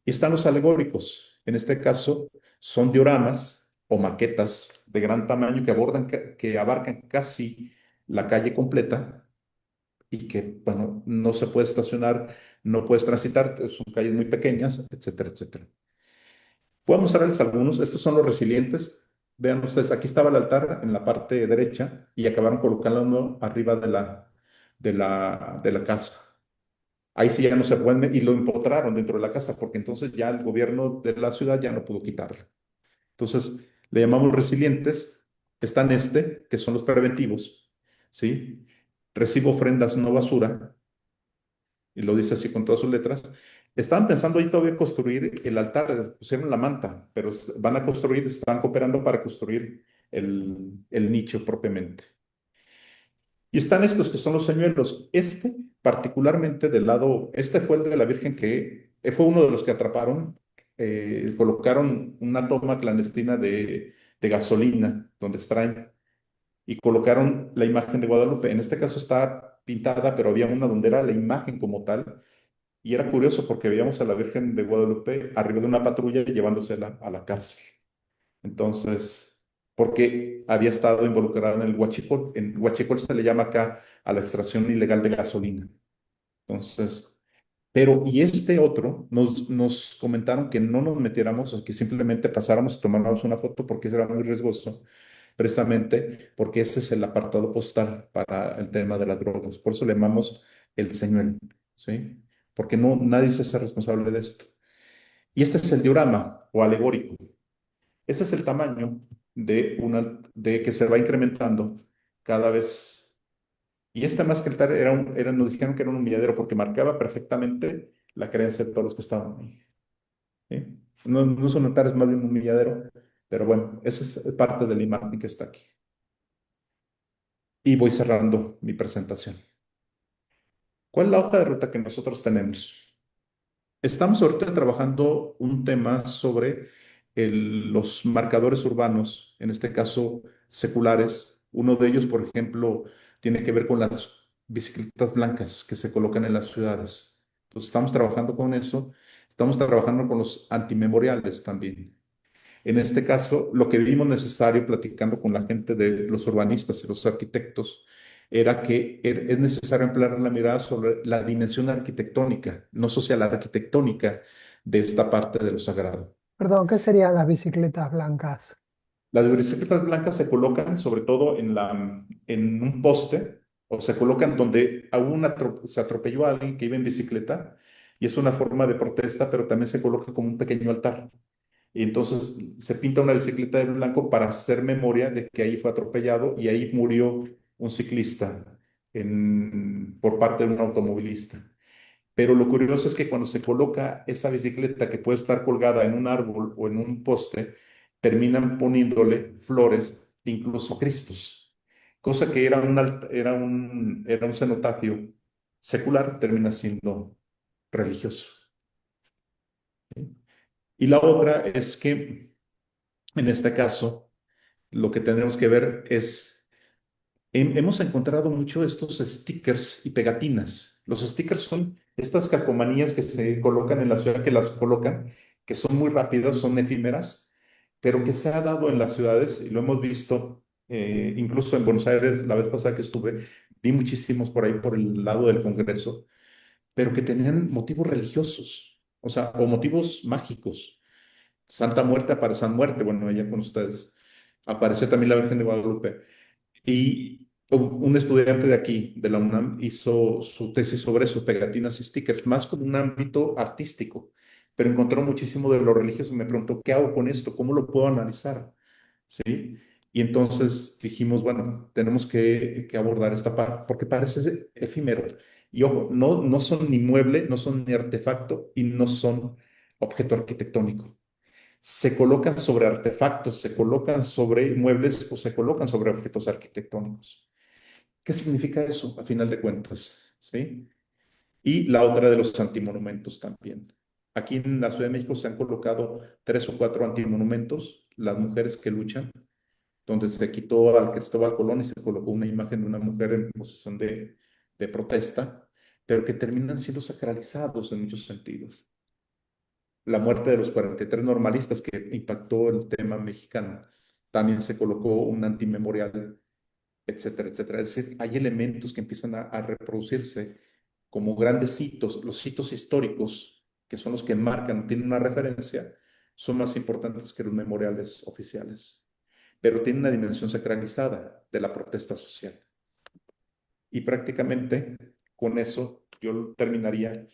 Y están los alegóricos. En este caso, son dioramas o maquetas de gran tamaño que abarcan casi la calle completa y que, bueno, no se puede estacionar, no puedes transitar, son calles muy pequeñas, etcétera, etcétera. Voy a mostrarles algunos. Estos son los resilientes. Vean ustedes, aquí estaba el altar en la parte derecha y acabaron colocándolo arriba de la casa. Ahí sí ya no se pueden y lo empotraron dentro de la casa porque entonces ya el gobierno de la ciudad ya no pudo quitarlo. Entonces le llamamos resilientes. Están que son los preventivos, ¿sí? Recibo ofrendas, no basura, y lo dice así con todas sus letras. Estaban pensando ahí todavía construir el altar, pusieron la manta, pero van a construir, están cooperando para construir el nicho propiamente. Y están estos que son los señuelos. Particularmente del lado, fue el de la Virgen que fue uno de los que atraparon. Colocaron una toma clandestina de gasolina donde extraen y colocaron la imagen de Guadalupe. En este caso está pintada, pero había una donde era la imagen como tal. Y era curioso porque veíamos a la Virgen de Guadalupe arriba de una patrulla llevándosela a la cárcel. Entonces, porque había estado involucrada en el huachicol. En huachicol se le llama acá a la extracción ilegal de gasolina. Entonces, pero y este otro, nos comentaron que no nos metiéramos, o que simplemente pasáramos y tomáramos una foto porque eso era muy riesgoso, precisamente porque ese es el apartado postal para el tema de las drogas. Por eso le llamamos el señuelo, ¿sí? Porque no, nadie se hace responsable de esto. Y este es el diorama o alegórico. Ese es el tamaño de que se va incrementando cada vez. Y este más que altar nos dijeron que era un humilladero porque marcaba perfectamente la creencia de todos los que estaban ahí. ¿Sí? No, no son altares, más bien un humilladero, pero bueno, esa es parte de la imagen que está aquí. Y voy cerrando mi presentación. ¿Cuál es la hoja de ruta que nosotros tenemos? Estamos ahorita trabajando un tema sobre los marcadores urbanos, en este caso seculares. Uno de ellos, por ejemplo, tiene que ver con las bicicletas blancas que se colocan en las ciudades. Entonces, estamos trabajando con eso. Estamos trabajando con los antimemoriales también. En este caso, lo que vimos necesario platicando con la gente de los urbanistas y los arquitectos era que es necesario emplear la mirada sobre la dimensión arquitectónica, no social, arquitectónica de esta parte de lo sagrado. Perdón, ¿qué serían las bicicletas blancas? Las bicicletas blancas se colocan sobre todo en un poste o se colocan donde se atropelló a alguien que iba en bicicleta y es una forma de protesta, pero también se coloca como un pequeño altar. Y entonces se pinta una bicicleta de blanco para hacer memoria de que ahí fue atropellado y ahí murió un ciclista por parte de un automovilista. Pero lo curioso es que cuando se coloca esa bicicleta que puede estar colgada en un árbol o en un poste, terminan poniéndole flores, incluso Cristos. Cosa que era un cenotafio secular, termina siendo religioso. Y la otra es que, en este caso, lo que tenemos que ver es, hemos encontrado mucho estos stickers y pegatinas. Los stickers son estas calcomanías que se colocan en la ciudad, que las colocan, que son muy rápidas, son efímeras, pero que se ha dado en las ciudades y lo hemos visto, incluso en Buenos Aires, la vez pasada que estuve, vi muchísimos por ahí por el lado del Congreso, pero que tenían motivos religiosos, o sea, o motivos mágicos. Santa Muerte aparece San Muerte, bueno, allá con ustedes. Aparece también la Virgen de Guadalupe. Y un estudiante de aquí, de la UNAM, hizo su tesis sobre sus pegatinas y stickers, más como un ámbito artístico, pero encontró muchísimo de lo religioso y me preguntó, ¿qué hago con esto? ¿Cómo lo puedo analizar? ¿Sí? Y entonces dijimos, bueno, tenemos que abordar esta parte, porque parece efímero. Y ojo, no son ni mueble, no son ni artefacto y no son objeto arquitectónico. Se colocan sobre artefactos, se colocan sobre muebles o se colocan sobre objetos arquitectónicos. ¿Qué significa eso, a final de cuentas? ¿Sí? Y la otra de los antimonumentos también. Aquí en la Ciudad de México se han colocado 3 o 4 antimonumentos, las mujeres que luchan, donde se quitó al Cristóbal Colón y se colocó una imagen de una mujer en posición de protesta, pero que terminan siendo sacralizados en muchos sentidos. La muerte de los 43 normalistas que impactó el tema mexicano, también se colocó un antimemorial, etcétera, etcétera. Es decir, hay elementos que empiezan a reproducirse como grandes hitos. Los hitos históricos, que son los que marcan, tienen una referencia, son más importantes que los memoriales oficiales, pero tienen una dimensión sacralizada de la protesta social. Y prácticamente con eso yo terminaría.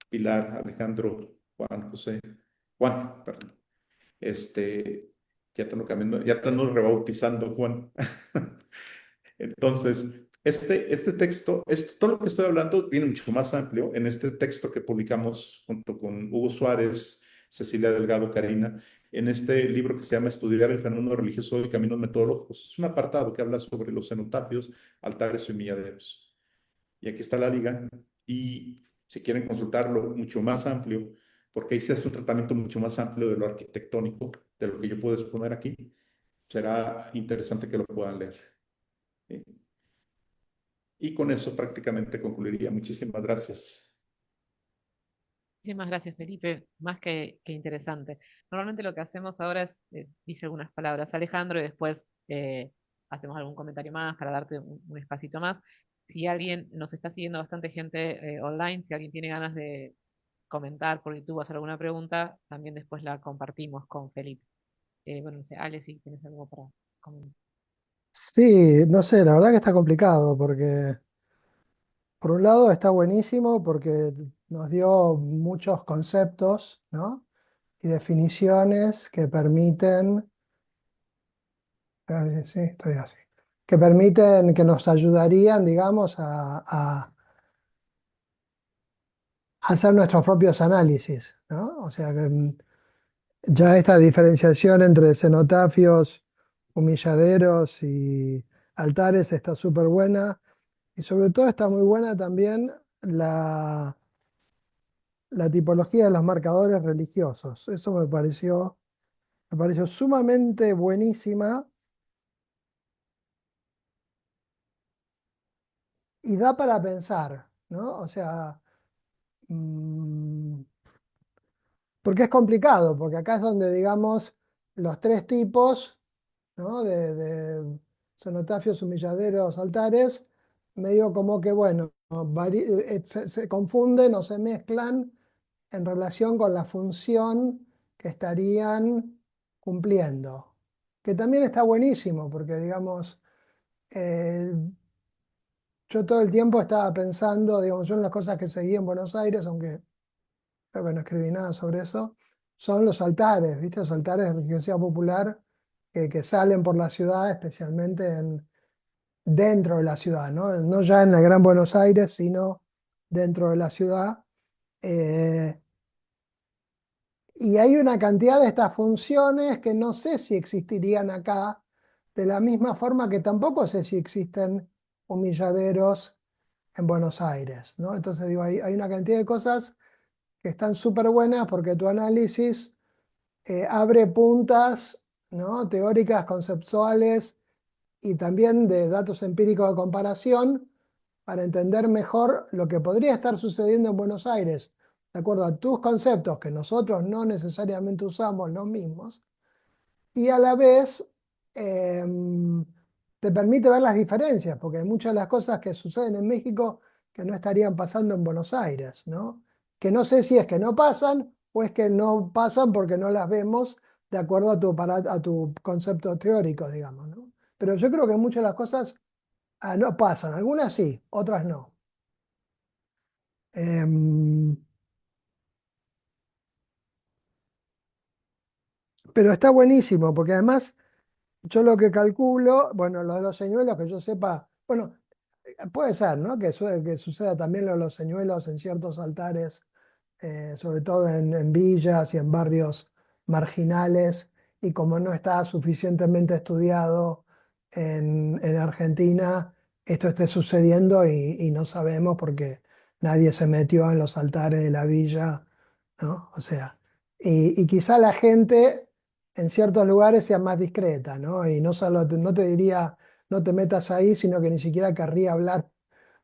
Pilar, Alejandro, Juan, José, Juan, perdón. Este, ya te lo cambiando, ya te ando rebautizando, Juan. Entonces, este texto, todo lo que estoy hablando viene mucho más amplio en este texto que publicamos junto con Hugo Suárez, Cecilia Delgado, Karina, en este libro que se llama Estudiar el fenómeno religioso y caminos metodológicos. Es un apartado que habla sobre los cenotafios, altares y humilladeros. Y aquí está la liga. Y si quieren consultarlo mucho más amplio, porque ahí se hace un tratamiento mucho más amplio de lo arquitectónico, de lo que yo puedo exponer aquí, será interesante que lo puedan leer. ¿Sí? Y con eso prácticamente concluiría. Muchísimas gracias. Muchísimas gracias, Felipe. Más que interesante. Normalmente lo que hacemos ahora es, dice algunas palabras Alejandro y después hacemos algún comentario más para darte un espacito más. Si alguien nos está siguiendo bastante gente online, si alguien tiene ganas de comentar por YouTube o hacer alguna pregunta, también después la compartimos con Felipe. Bueno, no sé, Ale, si tienes algo para comentar. Sí, no sé, la verdad que está complicado porque por un lado está buenísimo porque nos dio muchos conceptos, ¿no? Y definiciones que permiten, sí, estoy así, que permiten, que nos ayudarían, digamos, a hacer nuestros propios análisis, ¿no? O sea que ya esta diferenciación entre cenotafios, humilladeros y altares está súper buena. Y sobre todo está muy buena también la tipología de los marcadores religiosos. Eso me pareció sumamente buenísima y da para pensar, ¿no? O sea, mm, porque es complicado, porque acá es donde, digamos, los tres tipos, ¿no? de cenotafios, humilladeros, altares, medio como que, bueno, se confunden o se mezclan en relación con la función que estarían cumpliendo. Que también está buenísimo, porque digamos, eh, yo todo el tiempo estaba pensando, digamos, yo en las cosas que seguí en Buenos Aires, aunque creo que no escribí nada sobre eso, son los altares, ¿viste? Los altares de religiosidad popular que salen por la ciudad, especialmente dentro de la ciudad, ¿no? No ya en el Gran Buenos Aires, sino dentro de la ciudad. Eh, y hay una cantidad de estas funciones que no sé si existirían acá, de la misma forma que tampoco sé si existen humilladeros en Buenos Aires, ¿no? Entonces digo, hay una cantidad de cosas que están súper buenas porque tu análisis abre puntas, ¿no? Teóricas, conceptuales y también de datos empíricos de comparación para entender mejor lo que podría estar sucediendo en Buenos Aires, de acuerdo a tus conceptos que nosotros no necesariamente usamos los mismos, y a la vez te permite ver las diferencias, porque hay muchas de las cosas que suceden en México que no estarían pasando en Buenos Aires, ¿no? Que no sé si es que no pasan o es que no pasan porque no las vemos de acuerdo a tu concepto teórico, digamos, ¿no? Pero yo creo que muchas de las cosas no pasan, algunas sí, otras no. Em, pero está buenísimo, porque además yo lo que calculo, bueno, lo de los señuelos, que yo sepa, bueno, puede ser, ¿no? Que suceda también lo de los señuelos en ciertos altares, sobre todo en villas y en barrios marginales, y como no está suficientemente estudiado en Argentina, esto esté sucediendo y no sabemos porque nadie se metió en los altares de la villa, ¿no? O sea, y quizá la gente en ciertos lugares sea más discreta, ¿no? Y no solo no te diría no te metas ahí, sino que ni siquiera querría hablar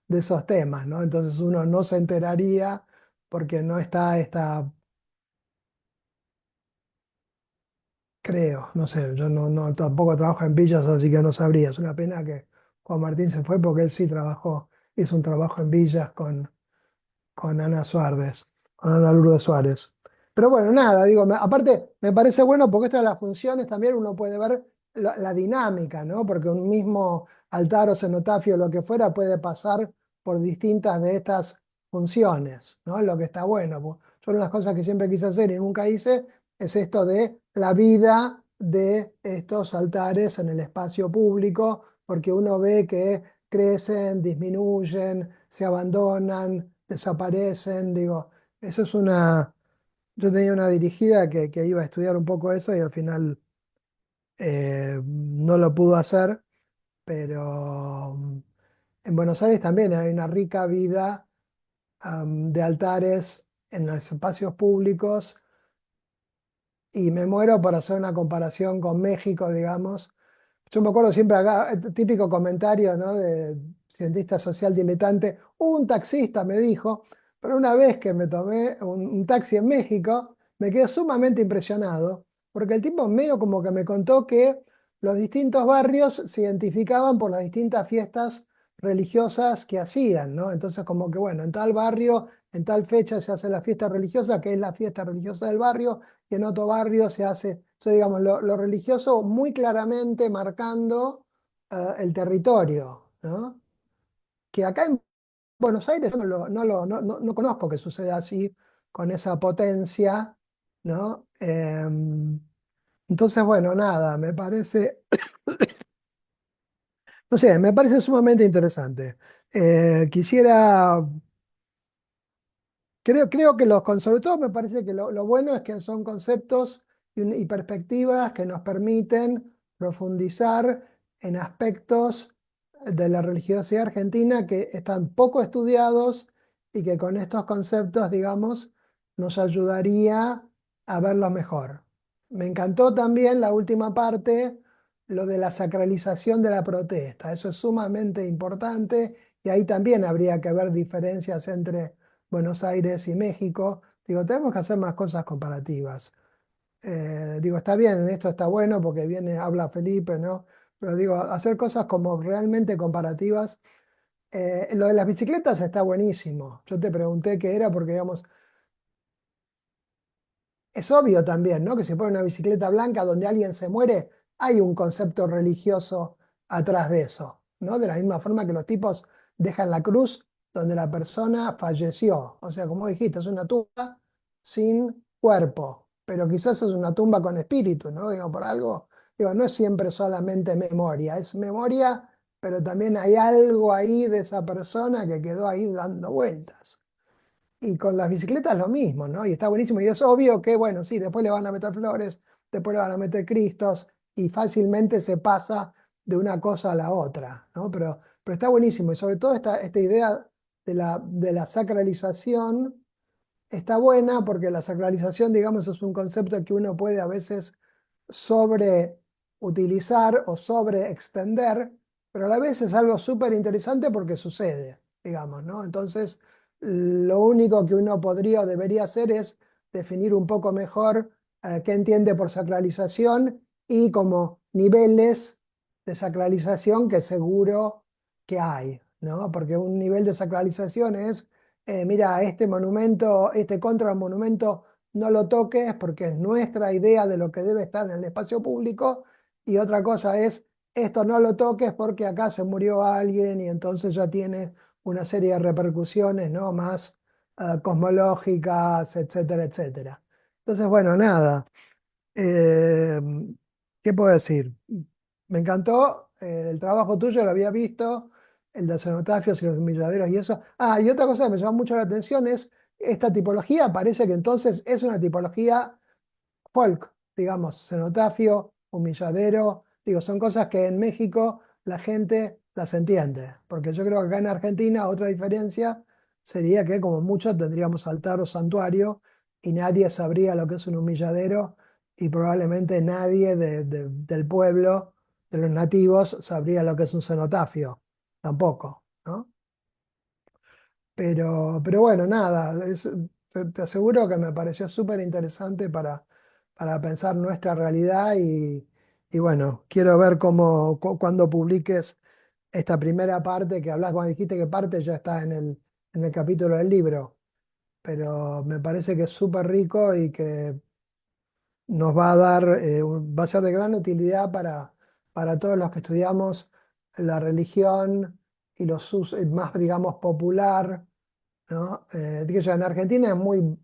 de esos temas, ¿no? Entonces uno no se enteraría porque no está esta, creo, no sé, yo tampoco trabajo en villas, así que no sabría. Es una pena que Juan Martín se fue porque él sí trabajó, hizo un trabajo en villas con Ana Suárez, con Ana Lourdes Suárez. Pero bueno, nada, digo, aparte me parece bueno porque esto de las funciones también uno puede ver la dinámica, ¿no? Porque un mismo altar o cenotafio o lo que fuera puede pasar por distintas de estas funciones, ¿no? Lo que está bueno. Yo una de las cosas que siempre quise hacer y nunca hice es esto de la vida de estos altares en el espacio público, porque uno ve que crecen, disminuyen, se abandonan, desaparecen, digo, eso es una... Yo tenía una dirigida que iba a estudiar un poco eso y al final no lo pudo hacer, pero en Buenos Aires también hay una rica vida de altares en los espacios públicos y me muero por hacer una comparación con México, digamos. Yo me acuerdo siempre acá, típico comentario, ¿no? De cientista social diletante. Un taxista me dijo, pero una vez que me tomé un taxi en México, me quedé sumamente impresionado, porque el tipo medio como que me contó que los distintos barrios se identificaban por las distintas fiestas religiosas que hacían, ¿no? Entonces como que, bueno, en tal barrio, en tal fecha se hace la fiesta religiosa, que es la fiesta religiosa del barrio, y en otro barrio se hace digamos, lo religioso muy claramente marcando el territorio, ¿no? Que acá en Buenos Aires yo no conozco que suceda así con esa potencia, ¿no? Entonces, bueno, nada, me parece, no sé, me parece sumamente interesante. Quisiera creo que sobre todo me parece que lo bueno es que son conceptos y perspectivas que nos permiten profundizar en aspectos de la religiosidad argentina que están poco estudiados y que con estos conceptos, digamos, nos ayudaría a verlo mejor. Me encantó también la última parte, lo de la sacralización de la protesta. Eso es sumamente importante y ahí también habría que ver diferencias entre Buenos Aires y México. Digo, tenemos que hacer más cosas comparativas. Digo, está bien, esto está bueno porque viene, habla Felipe, ¿no? Pero digo, hacer cosas como realmente comparativas. Lo de las bicicletas está buenísimo. Yo te pregunté qué era porque, digamos, es obvio también, ¿no? Que si pone una bicicleta blanca donde alguien se muere, hay un concepto religioso atrás de eso, ¿no? De la misma forma que los tipos dejan la cruz donde la persona falleció. O sea, como dijiste, es una tumba sin cuerpo, pero quizás es una tumba con espíritu, ¿no? Digo, por algo, digo, no es siempre solamente memoria, es memoria, pero también hay algo ahí de esa persona que quedó ahí dando vueltas. Y con las bicicletas lo mismo, ¿no? Y está buenísimo. Y es obvio que, bueno, sí, después le van a meter flores, después le van a meter cristos y fácilmente se pasa de una cosa a la otra, ¿no? Pero está buenísimo. Y sobre todo esta idea de la sacralización está buena porque la sacralización, digamos, es un concepto que uno puede a veces sobreutilizar o sobreextender, pero a la vez es algo súper interesante porque sucede, digamos, ¿no? Entonces, lo único que uno podría o debería hacer es definir un poco mejor qué entiende por sacralización y como niveles de sacralización que seguro que hay, ¿no? Porque un nivel de sacralización es mira, este monumento, este contramonumento, no lo toques porque es nuestra idea de lo que debe estar en el espacio público. Y otra cosa es, esto no lo toques porque acá se murió alguien y entonces ya tiene una serie de repercusiones, ¿no? Más cosmológicas, etcétera, etcétera. Entonces, bueno, nada. Eh, ¿Qué puedo decir? Me encantó el trabajo tuyo, lo había visto, el de cenotafios y los humilladeros y eso. Ah, y otra cosa que me llamó mucho la atención es esta tipología, parece que entonces es una tipología folk, digamos, cenotafio, humilladero, digo, son cosas que en México la gente las entiende, porque yo creo que acá en Argentina otra diferencia sería que como mucho tendríamos altar o santuario y nadie sabría lo que es un humilladero y probablemente nadie del pueblo, de los nativos, sabría lo que es un cenotafio, tampoco, ¿no? Pero bueno, nada, te aseguro que me pareció súper interesante para pensar nuestra realidad y bueno, quiero ver cuando publiques esta primera parte que hablas, cuando dijiste que parte ya está en el capítulo del libro, pero me parece que es súper rico y que nos va a dar, va a ser de gran utilidad para todos los que estudiamos la religión y los usos más, digamos, popular, ¿no? Que yo en Argentina es muy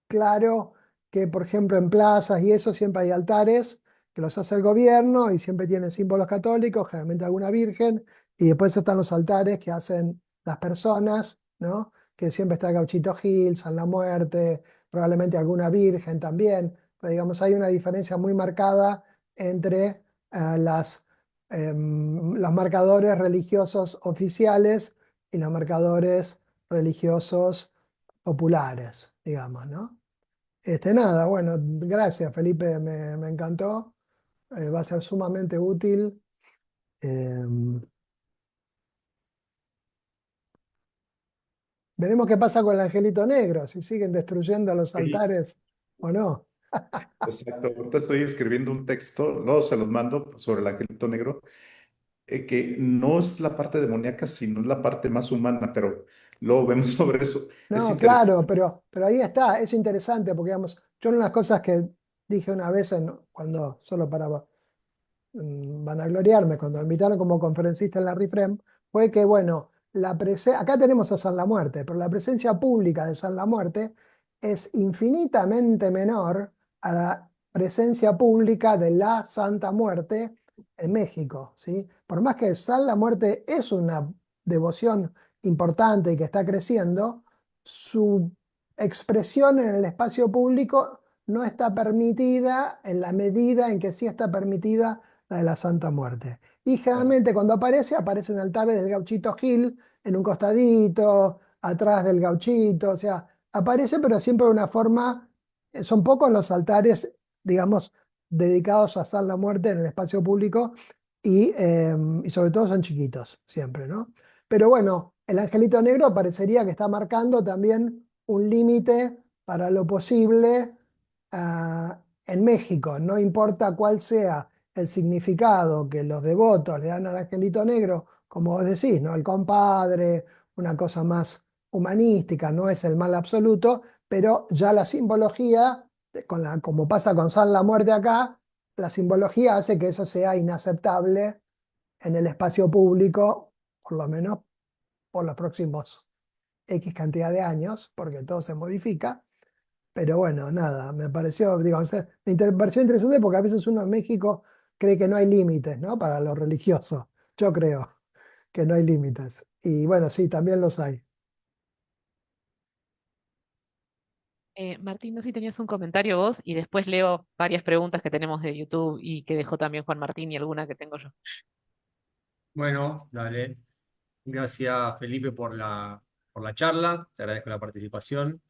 claro que, por ejemplo, en plazas y eso siempre hay altares que los hace el gobierno y siempre tienen símbolos católicos, generalmente alguna virgen, y después están los altares que hacen las personas, ¿no? Que siempre está el Gauchito Gil, San La Muerte, probablemente alguna virgen también, pero digamos, hay una diferencia muy marcada entre los marcadores religiosos oficiales y los marcadores religiosos populares, digamos, ¿no? Nada, bueno, gracias Felipe, me encantó, va a ser sumamente útil. Eh, Veremos qué pasa con el angelito negro, si siguen destruyendo los Sí, altares o no. exacto. Ahorita estoy escribiendo un texto, luego se los mando sobre el angelito negro, que no es la parte demoníaca, sino es la parte más humana, pero luego vemos sobre eso. Es No, interesante. claro, pero ahí está, es interesante porque, digamos, yo una de las cosas que dije una vez cuando, solo para vanagloriarme cuando me invitaron como conferencista en la RIFREM, fue que, bueno, acá tenemos a San La Muerte, pero la presencia pública de San La Muerte es infinitamente menor a la presencia pública de la Santa Muerte en México, ¿sí? Por más que San La Muerte es una devoción importante y que está creciendo, su expresión en el espacio público no está permitida en la medida en que sí está permitida la de la Santa Muerte. Y generalmente cuando aparece, aparece en altares del Gauchito Gil, en un costadito, atrás del gauchito, o sea, aparece pero siempre de una forma, son pocos los altares, digamos, dedicados a San la Muerte en el espacio público y sobre todo son chiquitos, siempre, ¿no? Pero bueno, el angelito negro parecería que está marcando también un límite para lo posible en México, no importa cuál sea el significado que los devotos le dan al angelito negro, como vos decís, ¿no? El compadre, una cosa más humanística, no es el mal absoluto, pero ya la simbología, como pasa con San la Muerte acá, la simbología hace que eso sea inaceptable en el espacio público, por lo menos por los próximos X cantidad de años, porque todo se modifica. Pero bueno, nada, me pareció, digo, o sea, pareció interesante porque a veces uno en México cree que no hay límites, ¿no? Para lo religioso. Yo creo que no hay límites. Y bueno, sí, también los hay. Martín, no sé si tenías un comentario vos y después leo varias preguntas que tenemos de YouTube y que dejó también Juan Martín y alguna que tengo yo. Bueno, dale. Gracias, Felipe, por la charla. Te agradezco la participación.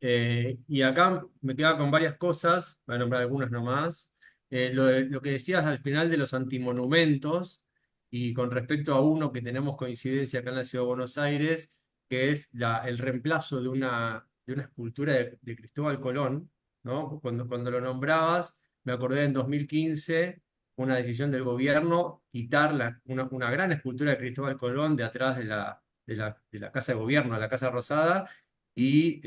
Y acá me quedaba con varias cosas, voy a nombrar algunas nomás. Lo que decías al final de los antimonumentos y con respecto a uno que tenemos coincidencia acá en la Ciudad de Buenos Aires, que es el reemplazo de una escultura de Cristóbal Colón, ¿no? Cuando lo nombrabas, me acordé en 2015 una decisión del gobierno quitar una gran escultura de Cristóbal Colón de atrás de la Casa de Gobierno, la Casa Rosada, y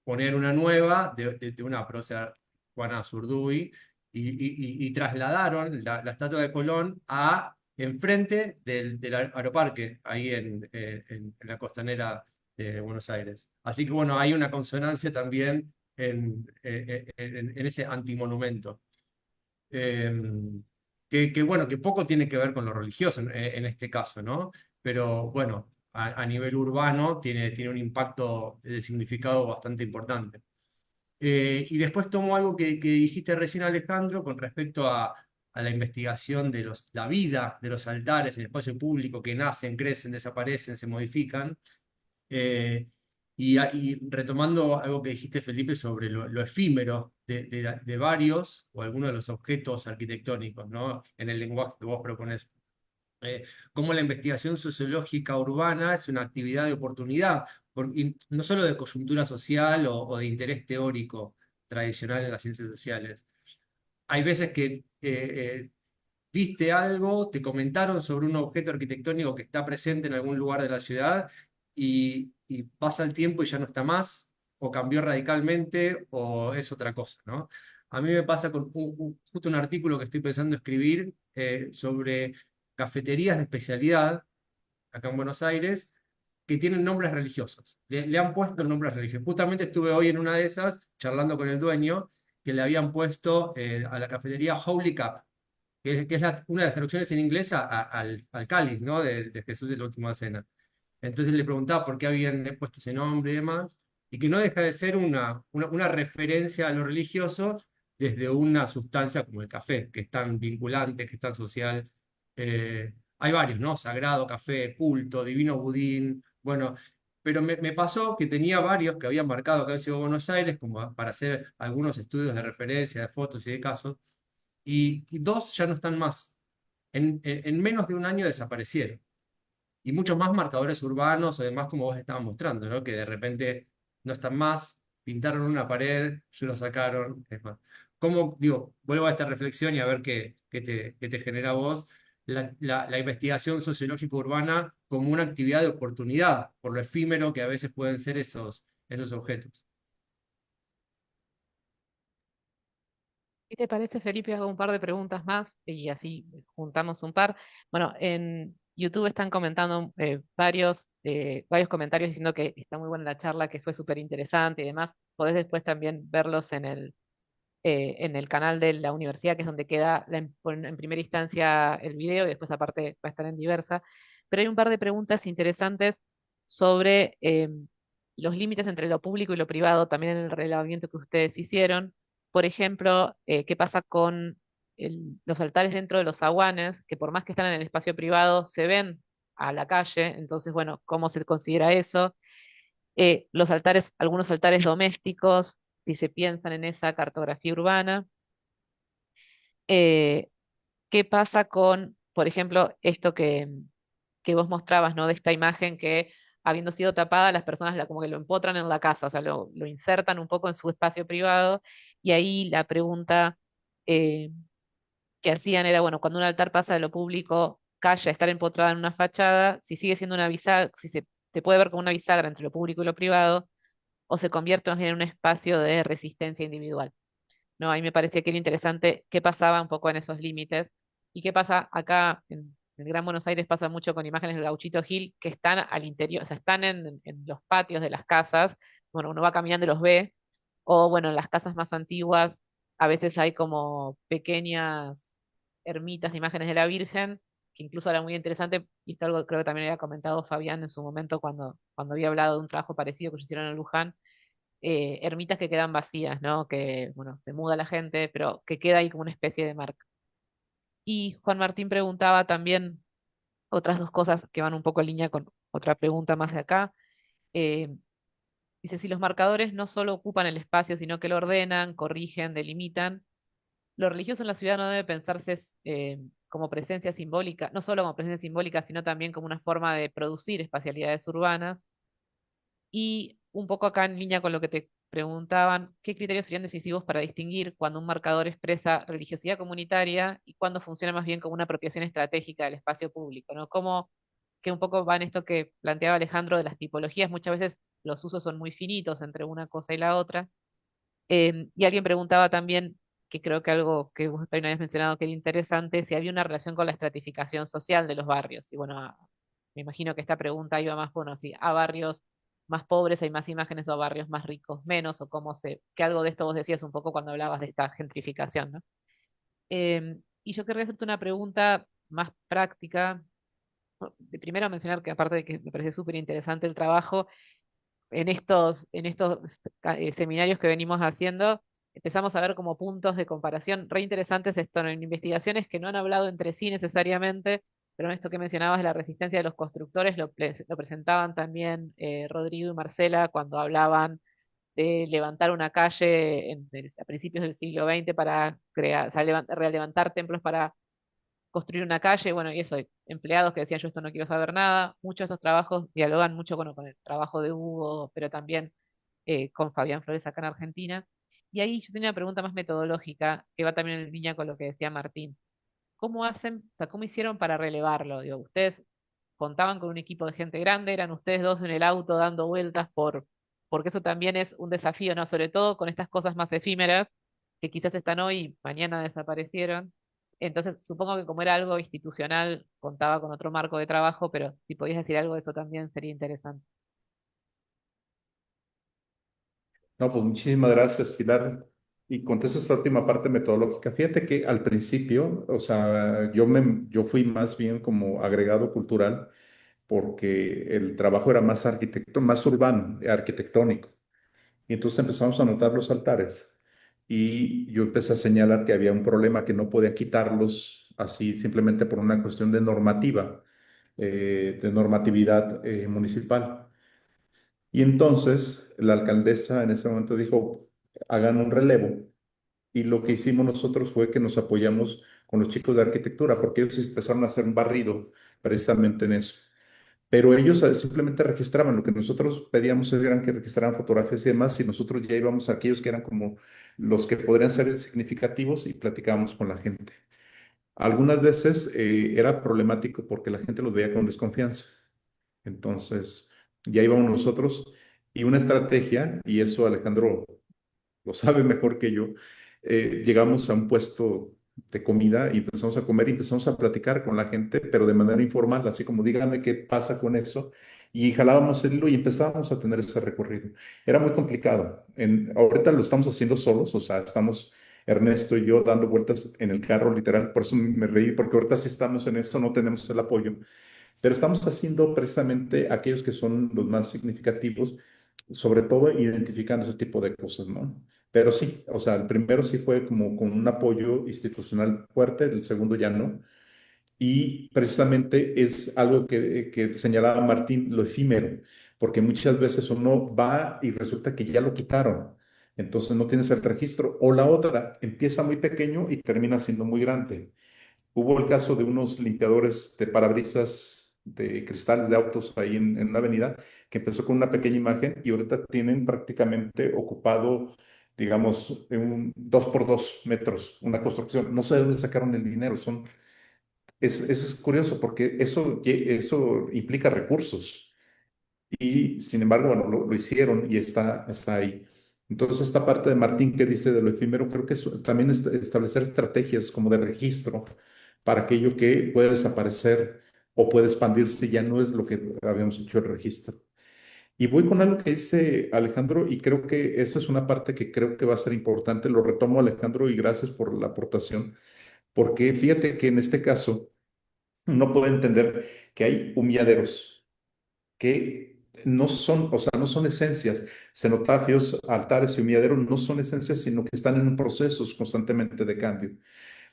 poner una nueva de una prócer, Juana Zurduy, y trasladaron la estatua de Colón a enfrente del aeroparque, ahí en la costanera de Buenos Aires. Así que bueno, hay una consonancia también en ese antimonumento. Eh, bueno, que poco tiene que ver con lo religioso en este caso, ¿no? Pero bueno, a nivel urbano tiene un impacto de significado bastante importante. Y después tomo algo que dijiste recién, Alejandro, con respecto a la investigación de la vida de los altares en el espacio público que nacen, crecen, desaparecen, se modifican. Eh, y retomando algo que dijiste, Felipe, sobre lo efímero de varios o algunos de los objetos arquitectónicos, ¿no? En el lenguaje que vos proponés. Cómo la investigación sociológica urbana es una actividad de oportunidad, y no solo de coyuntura social o de interés teórico tradicional en las ciencias sociales. Hay veces que viste algo, te comentaron sobre un objeto arquitectónico que está presente en algún lugar de la ciudad y pasa el tiempo y ya no está más, o cambió radicalmente, o es otra cosa, ¿no? A mí me pasa con justo un artículo que estoy pensando escribir sobre cafeterías de especialidad acá en Buenos Aires que tienen nombres religiosos. Le han puesto nombres religiosos. Justamente estuve hoy en una de esas charlando con el dueño que le habían puesto a la cafetería Holy Cup, que es una de las traducciones en inglés al cáliz, ¿no? De Jesús de la Última Cena. Entonces le preguntaba por qué habían puesto ese nombre y demás, y que no deja de ser una referencia a lo religioso desde una sustancia como el café, que es tan vinculante, que es tan social. Hay varios, ¿no? Sagrado Café, Culto, Divino Budín, bueno, pero me pasó que tenía varios que habían marcado acá en Ciudad de Buenos Aires como para hacer algunos estudios de referencia, de fotos y de casos, y dos ya no están más. En menos de un año desaparecieron. Y muchos más marcadores urbanos, además, como vos estabas mostrando, ¿no? Que de repente no están más, pintaron una pared, se lo sacaron, es más. ¿Cómo, digo, vuelvo a esta reflexión y a ver qué te genera a vos, la investigación sociológica urbana como una actividad de oportunidad, por lo efímero que a veces pueden ser esos objetos? ¿Qué te parece, Felipe? Hago un par de preguntas más y así juntamos un par. Bueno, en YouTube están comentando varios comentarios diciendo que está muy buena la charla, que fue súper interesante y demás. Podés después también verlos en el canal de la universidad, que es donde queda en primera instancia el video y después aparte va a estar en diversa. Pero hay un par de preguntas interesantes sobre los límites entre lo público y lo privado, también en el relevamiento que ustedes hicieron. Por ejemplo, ¿qué pasa con los altares dentro de los zaguanes, que por más que están en el espacio privado, se ven a la calle? Entonces, bueno, ¿cómo se considera eso? Los altares, algunos altares domésticos, si se piensan en esa cartografía urbana. Eh, ¿Qué pasa con, por ejemplo, esto que vos mostrabas, ¿no? De esta imagen que habiendo sido tapada, las personas como que lo empotran en la casa, o sea, lo insertan un poco en su espacio privado, y ahí la pregunta eh, que hacían era, bueno, cuando un altar pasa de lo público, calla, estar empotrada en una fachada, si sigue siendo una bisagra, si se puede ver como una bisagra entre lo público y lo privado, o se convierte más bien en un espacio de resistencia individual. ¿No? Ahí me parecía que era interesante qué pasaba un poco en esos límites y qué pasa acá en el Gran Buenos Aires pasa mucho con imágenes del Gauchito Gil que están al interior, o sea, están en los patios de las casas, bueno, uno va caminando y los ve, o bueno, en las casas más antiguas a veces hay como pequeñas ermitas de imágenes de la Virgen, que incluso era muy interesante, y esto algo que creo que también había comentado Fabián en su momento cuando había hablado de un trabajo parecido que ellos hicieron en Luján, ermitas que quedan vacías, ¿no? Que, bueno, se muda la gente, pero que queda ahí como una especie de marca. Y Juan Martín preguntaba también otras dos cosas que van un poco en línea con otra pregunta más de acá. Eh, Dice, si los marcadores no solo ocupan el espacio, sino que lo ordenan, corrigen, delimitan, lo religioso en la ciudad no debe pensarse como presencia simbólica, no solo como presencia simbólica, sino también como una forma de producir espacialidades urbanas. Y un poco acá en línea con lo que te preguntaban, ¿qué criterios serían decisivos para distinguir cuando un marcador expresa religiosidad comunitaria y cuando funciona más bien como una apropiación estratégica del espacio público, ¿no? Como que un poco va en esto que planteaba Alejandro de las tipologías, muchas veces los usos son muy finitos entre una cosa y la otra. Y alguien preguntaba también, que creo que algo que vos también habías mencionado que era interesante, si había una relación con la estratificación social de los barrios. Y bueno, me imagino que esta pregunta iba más, bueno, si a barrios más pobres hay más imágenes o a barrios más ricos menos, o cómo que algo de esto vos decías un poco cuando hablabas de esta gentrificación, ¿no? Y yo querría hacerte una pregunta más práctica. De primero mencionar que aparte de que me parece súper interesante el trabajo, en estos seminarios que venimos haciendo, empezamos a ver como puntos de comparación re interesantes esto, ¿no? En investigaciones que no han hablado entre sí necesariamente, pero en esto que mencionabas de la resistencia de los constructores, lo presentaban también Rodrigo y Marcela cuando hablaban de levantar una calle a principios del siglo XX para crear, o sea, levantar templos para construir una calle, bueno, y eso, empleados que decían yo esto no quiero saber nada, muchos de estos trabajos dialogan mucho bueno, con el trabajo de Hugo, pero también con Fabián Flores acá en Argentina. Y ahí yo tenía una pregunta más metodológica, que va también en línea con lo que decía Martín. ¿Cómo hacen, o sea, cómo hicieron para relevarlo? Digo, ustedes contaban con un equipo de gente grande, eran ustedes dos en el auto dando vueltas porque eso también es un desafío, ¿no? Sobre todo con estas cosas más efímeras que quizás están hoy y mañana desaparecieron. Entonces, supongo que como era algo institucional, contaba con otro marco de trabajo, pero si podías decir algo de eso también sería interesante. No, pues muchísimas gracias, Pilar. Y contesto esta última parte metodológica. Fíjate que al principio, o sea, yo fui más bien como agregado cultural porque el trabajo era más más urbano, arquitectónico. Y entonces empezamos a notar los altares. Y yo empecé a señalar que había un problema, que no podía quitarlos así simplemente por una cuestión de normativa, de normatividad municipal. Y entonces la alcaldesa en ese momento dijo, hagan un relevo. Y lo que hicimos nosotros fue que nos apoyamos con los chicos de arquitectura, porque ellos empezaron a hacer un barrido precisamente en eso. Pero ellos simplemente registraban, lo que nosotros pedíamos eran que registraran fotografías y demás, y nosotros ya íbamos a aquellos que eran como los que podrían ser significativos y platicábamos con la gente. Algunas veces era problemático porque la gente los veía con desconfianza. Entonces, ya íbamos nosotros y una estrategia, y eso Alejandro lo sabe mejor que yo, llegamos a un puesto de comida y empezamos a comer y empezamos a platicar con la gente, pero de manera informal, así como díganme qué pasa con eso. Y jalábamos el hilo y empezábamos a tener ese recorrido. Era muy complicado. Ahorita lo estamos haciendo solos, o sea, estamos Ernesto y yo dando vueltas en el carro, literal. Por eso me reí, porque ahorita sí estamos en eso, no tenemos el apoyo. Pero estamos haciendo precisamente aquellos que son los más significativos, sobre todo identificando ese tipo de cosas, ¿no? Pero sí, o sea, el primero sí fue como con un apoyo institucional fuerte, el segundo ya no. Y precisamente es algo que señalaba Martín, lo efímero, porque muchas veces uno va y resulta que ya lo quitaron, entonces no tienes el registro. O la otra, empieza muy pequeño y termina siendo muy grande. Hubo el caso de unos limpiadores de parabrisas de cristales de autos ahí en una avenida, que empezó con una pequeña imagen y ahorita tienen prácticamente ocupado, digamos, un 2 por 2 metros, una construcción. No sé de dónde sacaron el dinero, es curioso porque eso implica recursos. Y sin embargo, bueno, lo hicieron y está ahí. Entonces, esta parte de Martín que dice de lo efímero, creo que también es establecer estrategias como de registro para aquello que puede desaparecer o puede expandirse, ya no es lo que habíamos hecho el registro. Y voy con algo que dice Alejandro y creo que esa es una parte que creo que va a ser importante. Lo retomo, Alejandro, y gracias por la aportación, porque fíjate que en este caso uno puede entender que hay humilladeros que no son, o sea, no son esencias. Cenotafios, altares y humilladeros no son esencias, sino que están en procesos constantemente de cambio.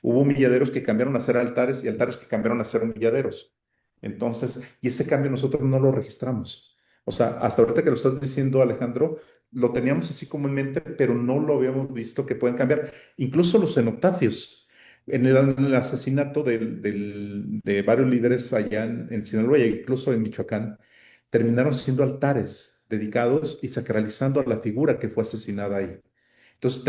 Hubo humilladeros que cambiaron a ser altares y altares que cambiaron a ser humilladeros. Entonces, y ese cambio nosotros no lo registramos. O sea, hasta ahorita que lo estás diciendo, Alejandro, lo teníamos así como en mente, pero no lo habíamos visto que pueden cambiar. Incluso los cenotafios. En el asesinato de varios líderes allá en Sinaloa e incluso en Michoacán, terminaron siendo altares dedicados y sacralizando a la figura que fue asesinada ahí. Entonces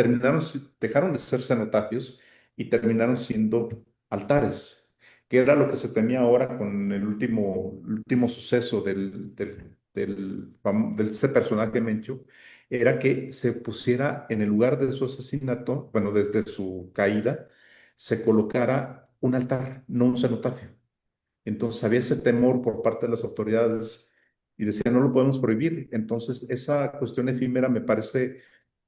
dejaron de ser cenotafios y terminaron siendo altares, que era lo que se temía ahora con el último suceso de este personaje Mencho, era que se pusiera en el lugar de su asesinato, bueno, desde su caída, se colocara un altar, no un cenotafio. Entonces había ese temor por parte de las autoridades y decían, no lo podemos prohibir. Entonces esa cuestión efímera me parece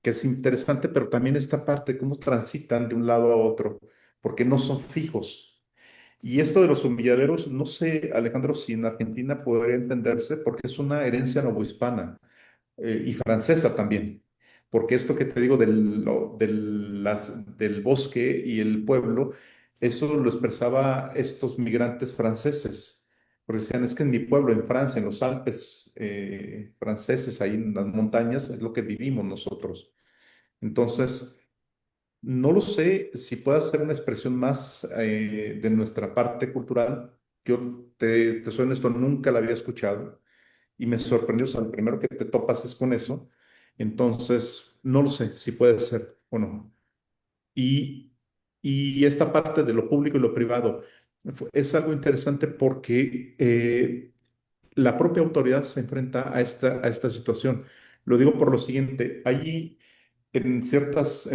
que es interesante, pero también esta parte, cómo transitan de un lado a otro, porque no son fijos. Y esto de los humilladeros, no sé, Alejandro, si en Argentina podría entenderse, porque es una herencia novohispana y francesa también. Porque esto que te digo del bosque y el pueblo, eso lo expresaba estos migrantes franceses. Porque decían, es que en mi pueblo, en Francia, en los Alpes franceses, ahí en las montañas, es lo que vivimos nosotros. Entonces, no lo sé si puede ser una expresión más de nuestra parte cultural. Yo te soy honesto, nunca la había escuchado y me sorprendió, o sea, lo primero que te topas es con eso. Entonces, no lo sé si puede ser o no. Y, y esta parte de lo público y lo privado es algo interesante porque la propia autoridad se enfrenta a esta situación. Lo digo por lo siguiente, allí en ciertas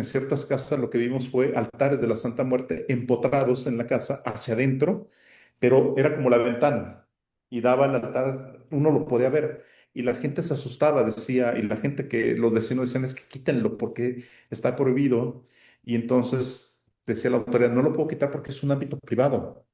casas lo que vimos fue altares de la Santa Muerte empotrados en la casa hacia adentro, pero era como la ventana y daba el altar, uno lo podía ver y la gente se asustaba, decía, y la gente los vecinos decían es que quítenlo porque está prohibido y entonces decía la autoridad, no lo puedo quitar porque es un ámbito privado.